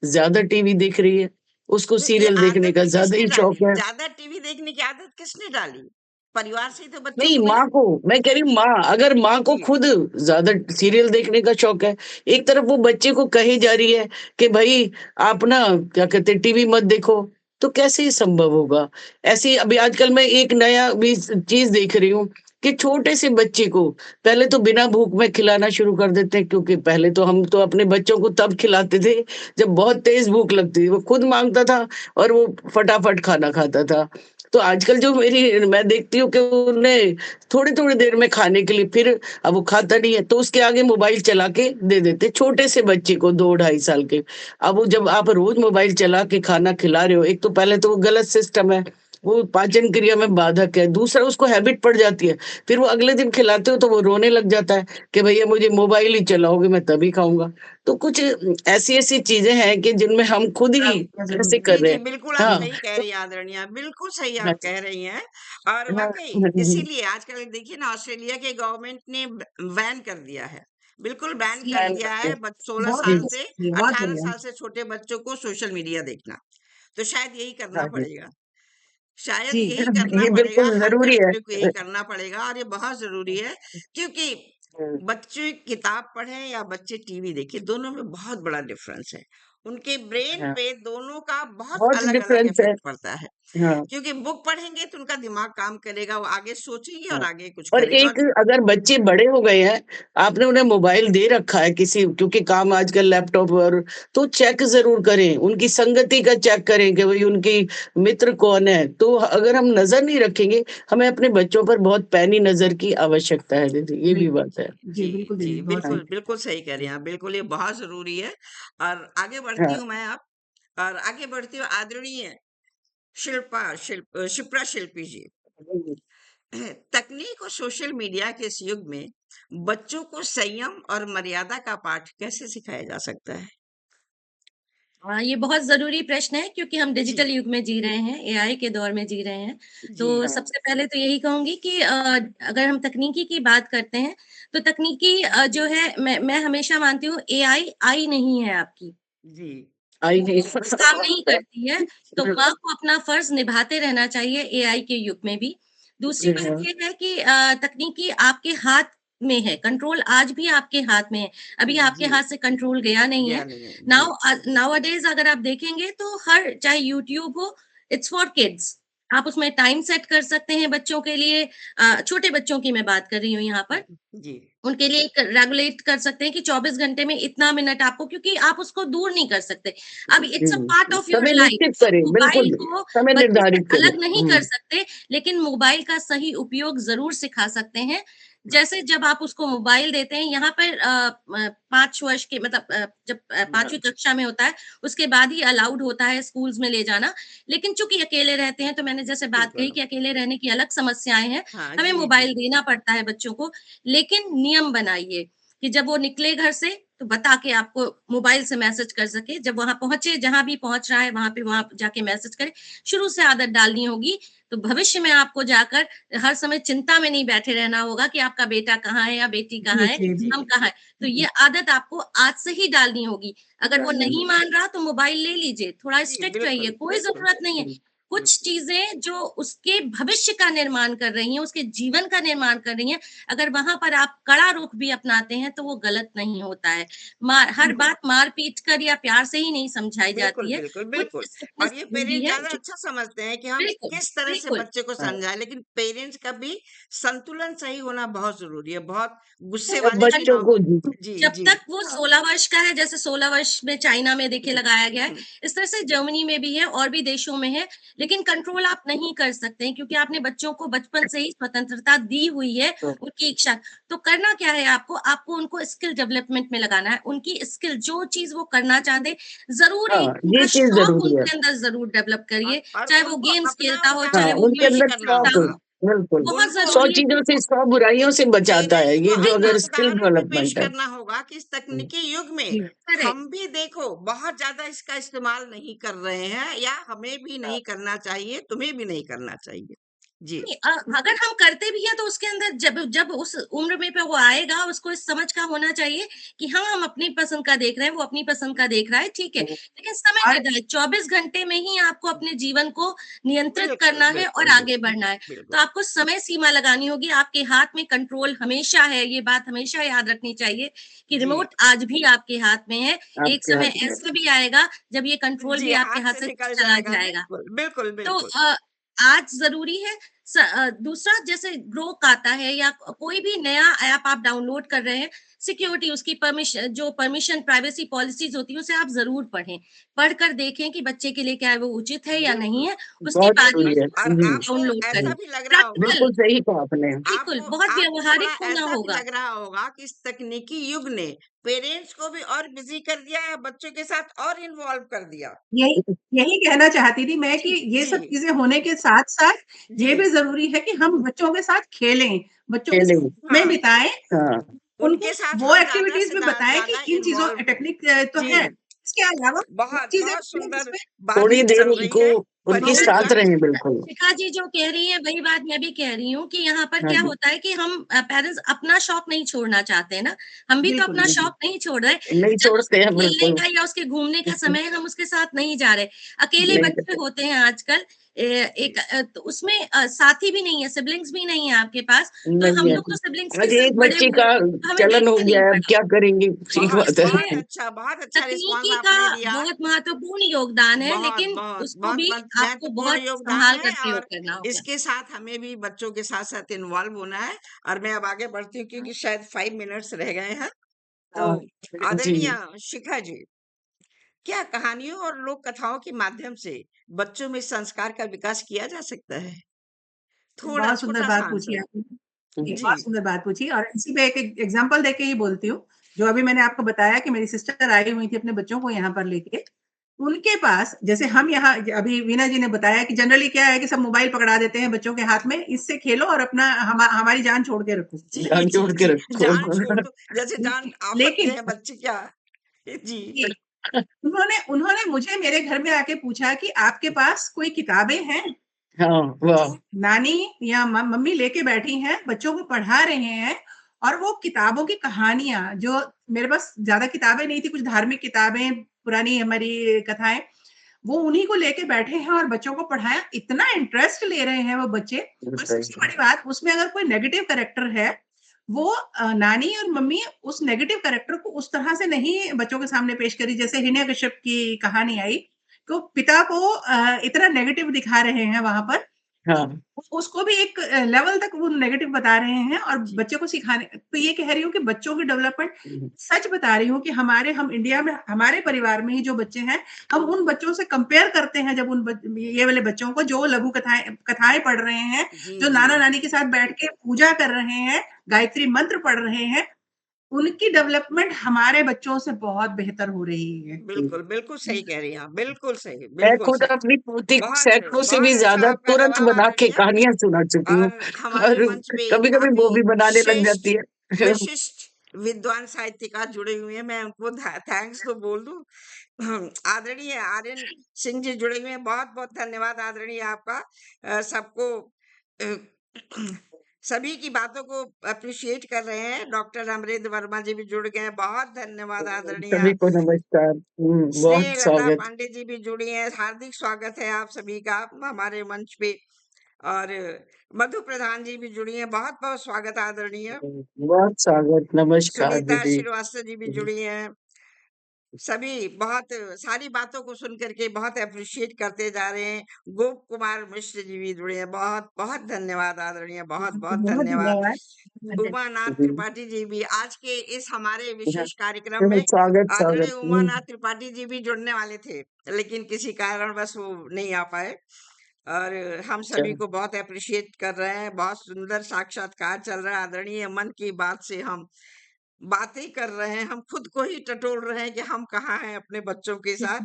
ज़्यादा टीवी देख रही है, उसको ये सीरियल देखने आदत का भी ज़्यादा किसने ही डाली? शौक है। ज्यादा टीवी देखने की आदत किसने डाली? परिवार से ही तो बच्चों नहीं, को मिला। माँ को, मैं कह रही हूँ माँ, अगर माँ को जी। खुद ज़्यादा सीरियल देखने का शौक है, एक तरफ वो बच्चे को कही जा रही है कि भई आप ना क्या कहते हैं टीवी मत देखो, तो कैसे ये संभव होगा? ऐसे ही अभी आजकल मैं एक नया भी चीज़ देख रही हूँ कि छोटे से बच्चे को पहले तो बिना भूख में खिलाना शुरू कर देते हैं, क्योंकि पहले तो हम तो अपने बच्चों को तब खिलाते थे जब बहुत तेज़ भूख लगती थी। वो खुद माँगता था और वो फटाफट खाना खाता था। तो आजकल जो मेरी मैं देखती हूँ कि उन्हें थोड़ी-थोड़ी देर में खाने के लिए फिर अब वो खाता नहीं है, तो उसके आगे मोबाइल चला के दे देते हैं, छोटे से बच्चे को 2 ढाई साल के। अब वो जब आप रोज़ मोबाइल चला के खाना खिला रहे हो, एक तो पहले तो वो गलत सिस्टम है, वो पाचन क्रिया में बाधक है, दूसरा उसको हैबिट पड़ जाती है, फिर वो अगले दिन खिलाते हो तो वो रोने लग जाता है कि भैया मुझे मोबाइल ही चलाओगे मैं तभी खाऊँगा। तो कुछ ऐसी-ऐसी चीज़ें हैं कि जिनमें हम खुद ही ज़रूर। ऐसे कर जी, रहे जी, हैं। बिल्कुल आप हाँ, सही कह तो रही हैं आदरणीय, बिल्कुल सही हाँ, आप कह रही हैं और हाँ, वाक़ई हुँ, इसीलिए आजकल देखिए ना ऑस्ट्रेलिया के गवर्नमेंट ने बैन कर दिया है। बिल्कुल बैन कर जी, बैन दिया करके है 16 बहुत जी, साल बढ़िया, से जी, बहुत 18 बढ़िया। साल से छोटे बच्चों को सोशल मीडिया देखना। तो शायद यही करना हाँ जी। पड़ेगा। शायद जी, यही करना ये पड़ेगा, बिल्कुल हर ज़रूरी है। कंट्री को यही करना पड़ेगा और ये बहुत ज़रूरी है क्योंकि हुँ, बच्चे किताब पढ़ें या बच्चे टीवी देखें, दोनों में बहुत बड़ा डिफ़रेंस है। उनके ब्रेन हाँ, पे दोनों का बहुत बहुत अलग-अलग डिफरेंस है। इफ़ेक्ट पड़ता है। हाँ। क्योंकि बुक पढ़ेंगे तो उनका दिमाग काम करेगा, वो आगे सोचेंगे और हाँ, आगे कुछ और करेंगे एक और अगर बच्चे बड़े हो गए हैं, आपने उन्हें मोबाइल दे रखा है किसी क्योंकि काम आजकल लैपटॉप और तो चेक ज़रूर करें, उनकी संगति का चेक करें कि भई उनकी मित्र कौन है। तो अगर हम नज़र नहीं रखेंगे, हमें अपने बच्चों पर बहुत पैनी नज़र की आवश्यकता है दीदी, ये भी बिल्कुल बात है। सही। जी, जी, बिल्कुल जी, दीदी, बहुत हाँ, सही बिल्कुल, कहा। बिल्कुल सही कह रही हैं आप, बिल्कुल ये बहुत ज़रूरी है और आगे बढ़ती हाँ। हूँ मैं अब और आगे बढ़ती हूँ आदरणीय शिप्रा शिल्पी जी। तकनीक और सोशल मीडिया के इस युग में बच्चों को संयम और मर्यादा का पाठ कैसे सिखाया जा सकता है? हाँ, ये बहुत ज़रूरी प्रश्न है क्योंकि हम जी, डिजिटल युग में जी रहे हैं, एआई के दौर में जी रहे हैं। जी, तो सबसे पहले तो यही कहूँगी कि अगर हम तकनीकी की बात करते हैं, तो तकनीकी जो है मैं हमेशा मानती हूँ एआई आई नहीं है आपकी। जी, आई नहीं काम नहीं करती है, तो माँ को अपना फ़र्ज़ निभाते रहना चाहिए एआई के युग में भी। दूसरी बात हाँ, ये है कि तकनीकी आपके हाथ में है, कंट्रोल आज भी आपके हाथ में है। अभी आपके जी, हाथ से कंट्रोल गया नहीं है। ज्ञान नहीं है। जी, नाउअडेज़ अगर आप देखेंगे तो हर चाहे यूट्यूब हो, इट्स फॉर किड्स। आप उसमें टाइम सेट कर सकते हैं बच्चों के लिए छोटे बच्चों की मैं बात कर रही हूँ यहाँ पर। जी, उनके लिए एक रेगुलेट कर सकते हैं कि 24 घंटे में इतना मिनट आपको क्योंकि आप उसको दूर नहीं कर सकते। अब इट्स अ जी, पार्ट ऑफ योर समय लाइफ। निश्चित आप करें, मोबाइल बिल्कुल, को समय बच्चे से निर्धारित करें। अलग नहीं कर हुँ, सकते, लेकिन मोबाइल का सही उपयोग ज़रूर सिखा सकते हैं। जैसे जब आप उसको मोबाइल देते हैं यहाँ पर 5 वर्ष के मतलब जब हाँ, 5वीं कक्षा में होता है, उसके बाद ही अलाउड होता है स्कूल्स में ले जाना। लेकिन चूँकि अकेले रहते हैं, तो मैंने जैसे बात कही बिल्कुल। कि अकेले रहने की अलग समस्याएँ हैं, हाँ, हमें जी, जी, मोबाइल देना पड़ता है बच्चों को। लेकिन नियम बनाइए कि जब वो निकले घर से तो बता के आपको मोबाइल से मैसेज कर सके। जब वहाँ पहुँचे, जहाँ भी पहुँच रहा है वहाँ जाके मैसेज करे। शुरू से आदत डालनी होगी, तो भविष्य में आपको जाकर हर समय चिंता में नहीं बैठे रहना होगा कि आपका बेटा कहाँ है या बेटी कहाँ जी, है, जी, जी, हम कहाँ हैं। तो जी। ये आदत आपको आज से ही डालनी होगी। अगर वो नहीं मान रहा तो मोबाइल ले लीजिए, थोड़ा जी, स्ट्रिक्ट रहिए, बिल्कुल, कोई बिल्कुल, ज़रूरत नहीं है। हुँ, कुछ चीज़ें जो उसके भविष्य का निर्माण कर रही हैं, उसके जीवन का निर्माण कर रही हैं, अगर वहाँ पर आप कड़ा रुख भी अपनाते हैं, तो वो गलत नहीं होता है। हर बात मार-पीट कर या प्यार से ही नहीं समझाई बिल्कुल, जाती है। बिल्कुल, कुछ बिल्कुल स्ट्रिक्टनेस और ये ज़रूरी पेरेंट्स है ज़्यादा जो अच्छा समझते हैं कि हम बिल्कुल, किस तरह से बिल्कुल। बच्चे को हाँ। समझाएँ, लेकिन पेरेंट्स का भी संतुलन सही होना बहुत ज़रूरी है। बहुत गुस्से जब वाले भी ना बच्चों हो को जी, जी, जब जी। तक वो 16 वर्ष का है, जैसे 16 वर्ष में चाइना में देखिए लगाया गया है, हुँ, इस तरह से जर्मनी में भी है और भी देशों में है, लेकिन कंट्रोल आप नहीं कर सकते हैं क्योंकि आपने बच्चों को बचपन से ही स्वतंत्रता दी हुई है, तो उनकी इच्छा। तो करना क्या है आपको? आपको उनको स्किल डेवलपमेंट में लगाना है, उनकी स्किल जो चीज़ वो करना चाहते, ज़रूर हाँ, एक ये उनका चीज़ शौक ज़रूरी है। उनके अंदर ज़रूर डेवलप करिए, और चाहे वो उनको गेम्स अपना खेलता हो, उनका हाँ, चाहे वो उनके उपयोग भी अंदर म्यूज़िक करना शौक सीखता हो, हो। होगा। बिल्कुल। बहुत उनको 100 ज़रूरी है चीज़ों से कि 100 बुराइयों से नहीं, बचाता नहीं, है, उनको ये जो ऐसा अगर स्किल उदाहरण भी पेश डेवलपमेंट है। करना होगा कि इस हुँ, तकनीकी युग में जी, करेक्ट, हम भी देखो बहुत ज़्यादा इसका इस्तेमाल नहीं कर रहे हैं या हमें भी नहीं करना चाहिए, तुम्हें भी नहीं करना चाहिए। जी नहीं, अगर हम करते भी हैं तो उसके अंदर जब जब उस उम्र में पे वो आएगा, उसको इस समझ का होना चाहिए कि हाँ, हम अपनी पसंद का देख रहे हैं, वो अपनी पसंद का देख रहा है, ठीक है। लेकिन समय और निर्धारित 24 घंटे में ही आपको अपने जीवन को नियंत्रित बिल्कुल करना है और बिल्कुल आगे बढ़ना है। बिल्कुल तो आपको समय सीमा लगानी होगी, आपके हाथ में कंट्रोल हमेशा है, ये बात हमेशा याद रखनी चाहिए कि जी रिमोट आज भी आपके हाथ में है। एक आपके समय हाथ में। ऐसा भी आएगा जब ये कंट्रोल जी भी आपके हाथ हाथ से से निकल चला जाएगा जाएगा। बिल्कुल बिल्कुल तो बिल्कुल आज ज़रूरी है दूसरा जैसे ग्रोक आता है या कोई भी नया ऐप आप डाउनलोड कर रहे हैं, सिक्योरिटी उसकी परमिशन प्राइवेसी पॉलिसीज़ होती हैं, उसे आप ज़रूर पढ़ें। पढ़कर देखें कि बच्चे के लिए क्या वो उचित है या नहीं बिल्कुल है, उसके बहुत बाद ही ज़रूरी है। और जी, आपको डाउनलोड ऐसा करें। भी लग रहा होगा प्रैक्टिकल बिल्कुल सही कहा आपने। बिल्कुल, आपको बहुत आपको थोड़ा व्यावहारिक होना ऐसा भी होगा। लग रहा होगा कि इस तकनीकी युग ने पेरेंट्स को भी और बिजी कर दिया या बच्चों के साथ और इन्वॉल्व कर दिया यही यही कहना चाहती थी मैं कि जी, ये जी सब चीज़ें होने के साथ-साथ जी ये भी ज़रूरी है कि हम बच्चों के साथ खेलें, बच्चों के खेलें। साथ समय हाँ बिताएँ, हाँ, उनको उनके साथ वो हम ज्यादा एक्टिविटीज़ से भी बताएँ कि ज्यादा इन चीज़ों इन्वॉल्व हो टेक्निक तो जी है। इसके अलावा वो बहुत चीज़ें बहुत भी हैं सुंदर जिसमें थोड़ी बातचीत देर चल रही उनको है उनके बहुत साथ परिचर्चा रहें बिल्कुल। शिखा जी जो कह रही हैं वही बात मैं भी कह रही हूँ कि यहाँ पर हाँ क्या जी। होता है कि हम पेरेंट्स अपना शौक नहीं छोड़ना चाहते हैं ना, हम भी तो बिल्कुल, अपना जी, बिल्कुल। शौक नहीं छोड़ रहे। नहीं जब छोड़ते उसके हैं खेलने बिल्कुल। का या उसके घूमने का समय है हम उसके साथ नहीं जा रहे। अकेले नहीं बच्चे होते हैं आजकल जी तो उसमें साथी भी नहीं है, सिबलिंग्स भी नहीं है आपके पास, तो हम नहीं है। लोग तो सिबलिंग्स के आज साथ एक बड़े बच्चे हुए, का तो हमें चलन हो देखना नहीं गया है, अब पड़ा। क्या करेंगे? ठीक बहुत बात है। इसलिए बहुत अच्छा रिस्पॉन्स तकनीकी का आपने दिया बहुत महत्वपूर्ण योगदान है, बहुत लेकिन बहुत उसको बहुत भी आपको महत्वपूर्ण बहुत योगदान संभाल है कर प्रयोग और करना होगा। इसके साथ हमें भी बच्चों के साथ साथ इन्वॉल्व होना है और मैं अब आगे बढ़ती हूँ क्योंकि शायद 5 मिनट्स रह गए हैं तो हाँ, आदरणीय जी। शिखा जी क्या कहानियों और लोक कथाओं के माध्यम से बच्चों में संस्कार का विकास किया जा सकता है थोड़ा बहुत सुंदर छोटा सा बात पूछी आंसर आपने। जी, जी बहुत सुंदर बात पूछी और इसी पे एक एग्ज़ाम्पल देके ही बोलती हूँ। जो अभी मैंने आपको बताया कि मेरी सिस्टर आई हुई थी अपने बच्चों को यहाँ पर लेके। उनके पास जैसे हम यहाँ अभी वीना जी ने बताया कि जनरली क्या है कि सब मोबाइल पकड़ा देते हैं बच्चों के हाथ में, इससे खेलो और अपना हमारी जान छोड़ के रखो। जी ध्यान जी जोड़ के जी रखो। जान छोड़ दो जैसे जान आफत में लेकिन है बच्चे क्या जी जी, उन्होंने उन्होंने मुझे मेरे घर में आके पूछा कि आपके पास कोई किताबें हैं? हाँ, वाह! नानी या मम्मी लेके बैठी हैं, बच्चों को पढ़ा रहे हैं और वो किताबों की कहानियाँ जो मेरे पास ज़्यादा किताबें नहीं थी, कुछ धार्मिक किताबें, पुरानी हमारी कथाएँ, वो उन्हीं को लेके बैठे हैं और बच्चों को पढ़ाया। इतना इंटरेस्ट ले रहे हैं वो बच्चे और सबसे बड़ी बात उसमें अगर कोई नेगेटिव कैरेक्टर है, वो नानी और मम्मी उस नेगेटिव कैरेक्टर को उस तरह से नहीं बच्चों के सामने पेश करी जैसे हिरण्यकश्यप की कहानी आई, तो पिता को इतना नेगेटिव दिखा रहे हैं वहाँ पर कि हाँ, उसको भी एक लेवल तक वो नेगेटिव बता रहे हैं और जी बच्चे को सिखाने तो ये कह रही हूँ कि बच्चों की डेवलपमेंट हुँ, सच बता रही हूँ कि हम इंडिया में हमारे परिवार में ही जो बच्चे हैं, हम उन बच्चों से कंपेयर करते हैं जब ये वाले बच्चों को जो लघु कथाएँ कथाएँ पढ़ रहे हैं, जी जो जी नाना-नानी के साथ बैठ के पूजा कर रहे हैं, गायत्री मंत्र पढ़ रहे हैं, उनकी डेवलपमेंट हमारे बच्चों से बहुत बेहतर हो रही है। जी। बिल्कुल बिल्कुल सही कह रही हैं आप मैं बिल्कुल खुद सही अपनी पोती को बहुत सैकड़ों से भी बहुत अच्छा ज़्यादा आपका तुरंत जवाब बना के आदरणीय कहानियाँ सुना चुकी हूँ और हमारे और मंच पे कभी-कभी वो काफी भी बनाने लग श्रेष्ठ जाती है। विशिष्ट विद्वान साहित्यकार जुड़े हुए हैं मैं उनको थैंक्स तो बोल दूं आदरणीय आर्यन सिंह जी जुड़े हुए हैं बहुत बहुत धन्यवाद आदरणीय आपका सबको अ, सभी की बातों को अप्रिशिएट कर रहे हैं डॉक्टर अमरेंद्र वर्मा जी भी जुड़ गए हैं बहुत धन्यवाद आदरणीय सभी को नमस्कार। स्नेह बहुत लता स्वागत। पांडे जी भी जुड़ी हैं हार्दिक स्वागत है आप सभी का हमारे मंच पे और मधु प्रधान जी भी जुड़ी हैं बहुत बहुत स्वागत आदरणीय बहुत स्वागत, नमस्कार सुनीता दीदी। श्रीवास्तव जी भी जुड़ी हैं सभी बहुत सारी बातों को सुन करके बहुत अप्रिशिएट करते जा रहे हैं गोप कुमार मिश्र जी भी जुड़े हैं बहुत बहुत धन्यवाद आदरणीय बहुत बहुत बहुत धन्यवाद धन्यवाद। उमानाथ जी, त्रिपाठी जी भी आज के इस हमारे हाँ, विशेष कार्यक्रम में स्वागत, आदरणीय स्वागत। उमानाथ त्रिपाठी जी भी जुड़ने वाले थे लेकिन किसी कारणवश वो नहीं आ पाए और हम अच्छा, सभी को बहुत अप्रिशिएट कर रहे हैं बहुत सुंदर साक्षात्कार चल रहा है आदरणीय मन की बात से हम बातें कर रहे हैं हम खुद को ही टटोल रहे हैं कि हम कहाँ हैं अपने बच्चों के साथ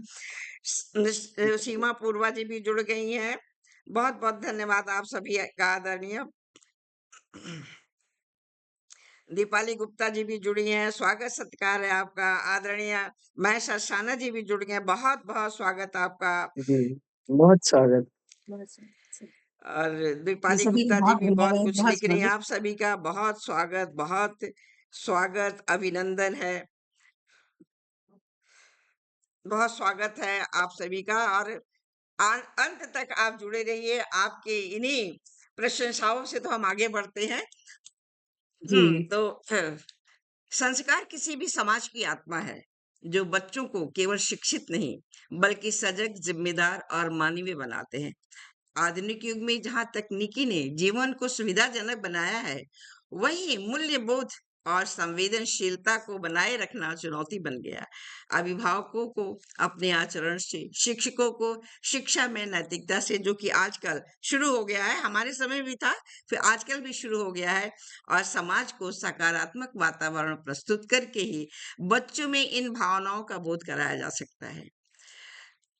सीमा पूर्वा जी भी जुड़ गई हैं बहुत बहुत धन्यवाद आप सभी का आदरणीय दीपाली गुप्ता जी भी जुड़ी हैं स्वागत सत्कार है आपका आदरणीय महेश असाना जी भी जुड़ गए हैं बहुत बहुत स्वागत आपका जी, बहुत स्वागत। और जी, दीपाली सभी गुप्ता जी बहुत भी बहुत धन्यवाद, कुछ बहुत लिख रही हैं। स्वागत। आप सभी का बहुत स्वागत, अभिनंदन है। बहुत स्वागत है आप सभी का और अंत तक आप जुड़े रहिए। आपके इन्हीं प्रशंसाओं से तो हम आगे बढ़ते हैं। जी, तो संस्कार किसी भी समाज की आत्मा है, जो बच्चों को केवल शिक्षित नहीं, बल्कि सजग, जिम्मेदार और मानवीय बनाते हैं। आधुनिक युग में जहाँ तकनीकी ने जीवन को सुविधाजनक बनाया है, वहीं मूल्यबोध और संवेदनशीलता को बनाए रखना चुनौती बन गया। अभिभावकों को अपने आचरण से, शिक्षकों को शिक्षा में नैतिकता से, जो कि आजकल शुरू हो गया है, हमारे समय भी था, फिर आजकल भी शुरू हो गया है, और समाज को सकारात्मक वातावरण प्रस्तुत करके ही बच्चों में इन भावनाओं का बोध कराया जा सकता है।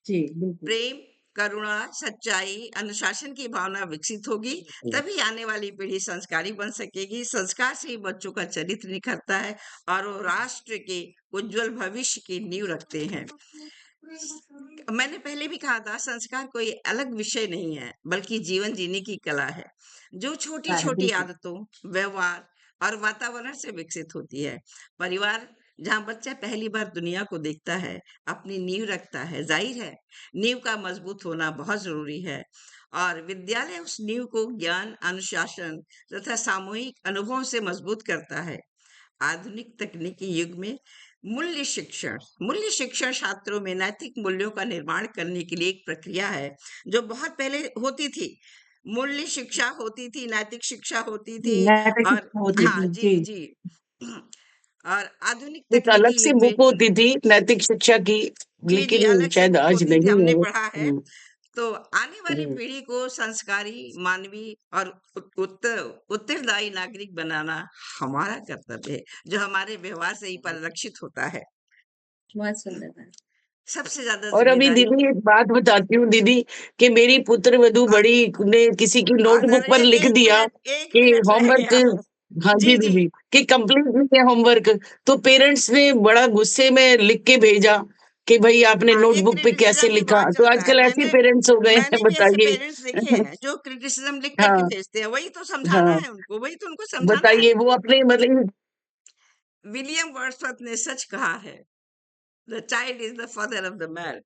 जी, बिल्कुल। प्रेम, करुणा, सच्चाई, अनुशासन की भावना विकसित होगी, तभी आने वाली पीढ़ी संस्कारी बन सकेगी। संस्कार से ही बच्चों का चरित्र निखरता है और वो राष्ट्र के उज्जवल भविष्य की नींव रखते हैं। मैंने पहले भी कहा था, संस्कार कोई अलग विषय नहीं है, बल्कि जीवन जीने की कला है, जो छोटी है, छोटी बिल्कुल। आदतों, व्यवहार और वातावरण से विकसित होती है। परिवार जहाँ बच्चा पहली बार दुनिया को देखता है, अपनी नींव रखता है, जाहिर है नींव का मजबूत होना बहुत जरूरी है, और विद्यालय उस नींव को ज्ञान, अनुशासन तथा सामूहिक अनुभवों से मजबूत करता है। आधुनिक तकनीकी युग में मूल्य शिक्षण छात्रों में नैतिक मूल्यों का निर्माण करने के लिए एक प्रक्रिया है, जो बहुत पहले होती थी। मूल्य शिक्षा होती थी, नैतिक शिक्षा होती जी, थी, नैतिक और शिक्षा होती हाँ थी। जी जी, जी। और आधुनिक एक अलग तकनीकी सी युग में बुक होती थी नैतिक शिक्षा की, जी जी लेकिन अलग से शायद बुक आज होती थी, नहीं है हमने वो। पढ़ा है। तो आने वाली हुँ। पीढ़ी को संस्कारी, मानवीय और उत्तरदायी नागरिक बनाना हमारा कर्तव्य है, जो हमारे व्यवहार से ही परिलक्षित होता है। बहुत सुंदर बात। सबसे ज्यादा और अभी जिम्मेदारी दीदी एक बात बताती हूँ दीदी, कि मेरी पुत्रवधू हाँ, बड़ी ने किसी की नोटबुक पर लिख दिया एक कि मिनट रह होमवर्क, गया। हाँ जी जी जी दीदी, कि कंप्लीट नहीं है होमवर्क। तो पेरेंट्स ने बड़ा गुस्से में लिख के भेजा कि भाई आपने हाँ, ये नोटबुक पे कैसे क्रिटिसिज्म भी लिखा। बहुत तो चलता है। आजकल ऐसे पेरेंट्स हो गए हैं, मैंने भी ऐसे बताइए। पेरेंट्स देखे हैं जो क्रिटिसिज्म लिख करके हाँ, भेजते हैं। वही तो समझाना हाँ, है उनको, वही तो उनको समझाना है। बताइए वो अपने मतलब विलियम वर्ड्सवर्थ ने सच कहा है, the child is the father of the man.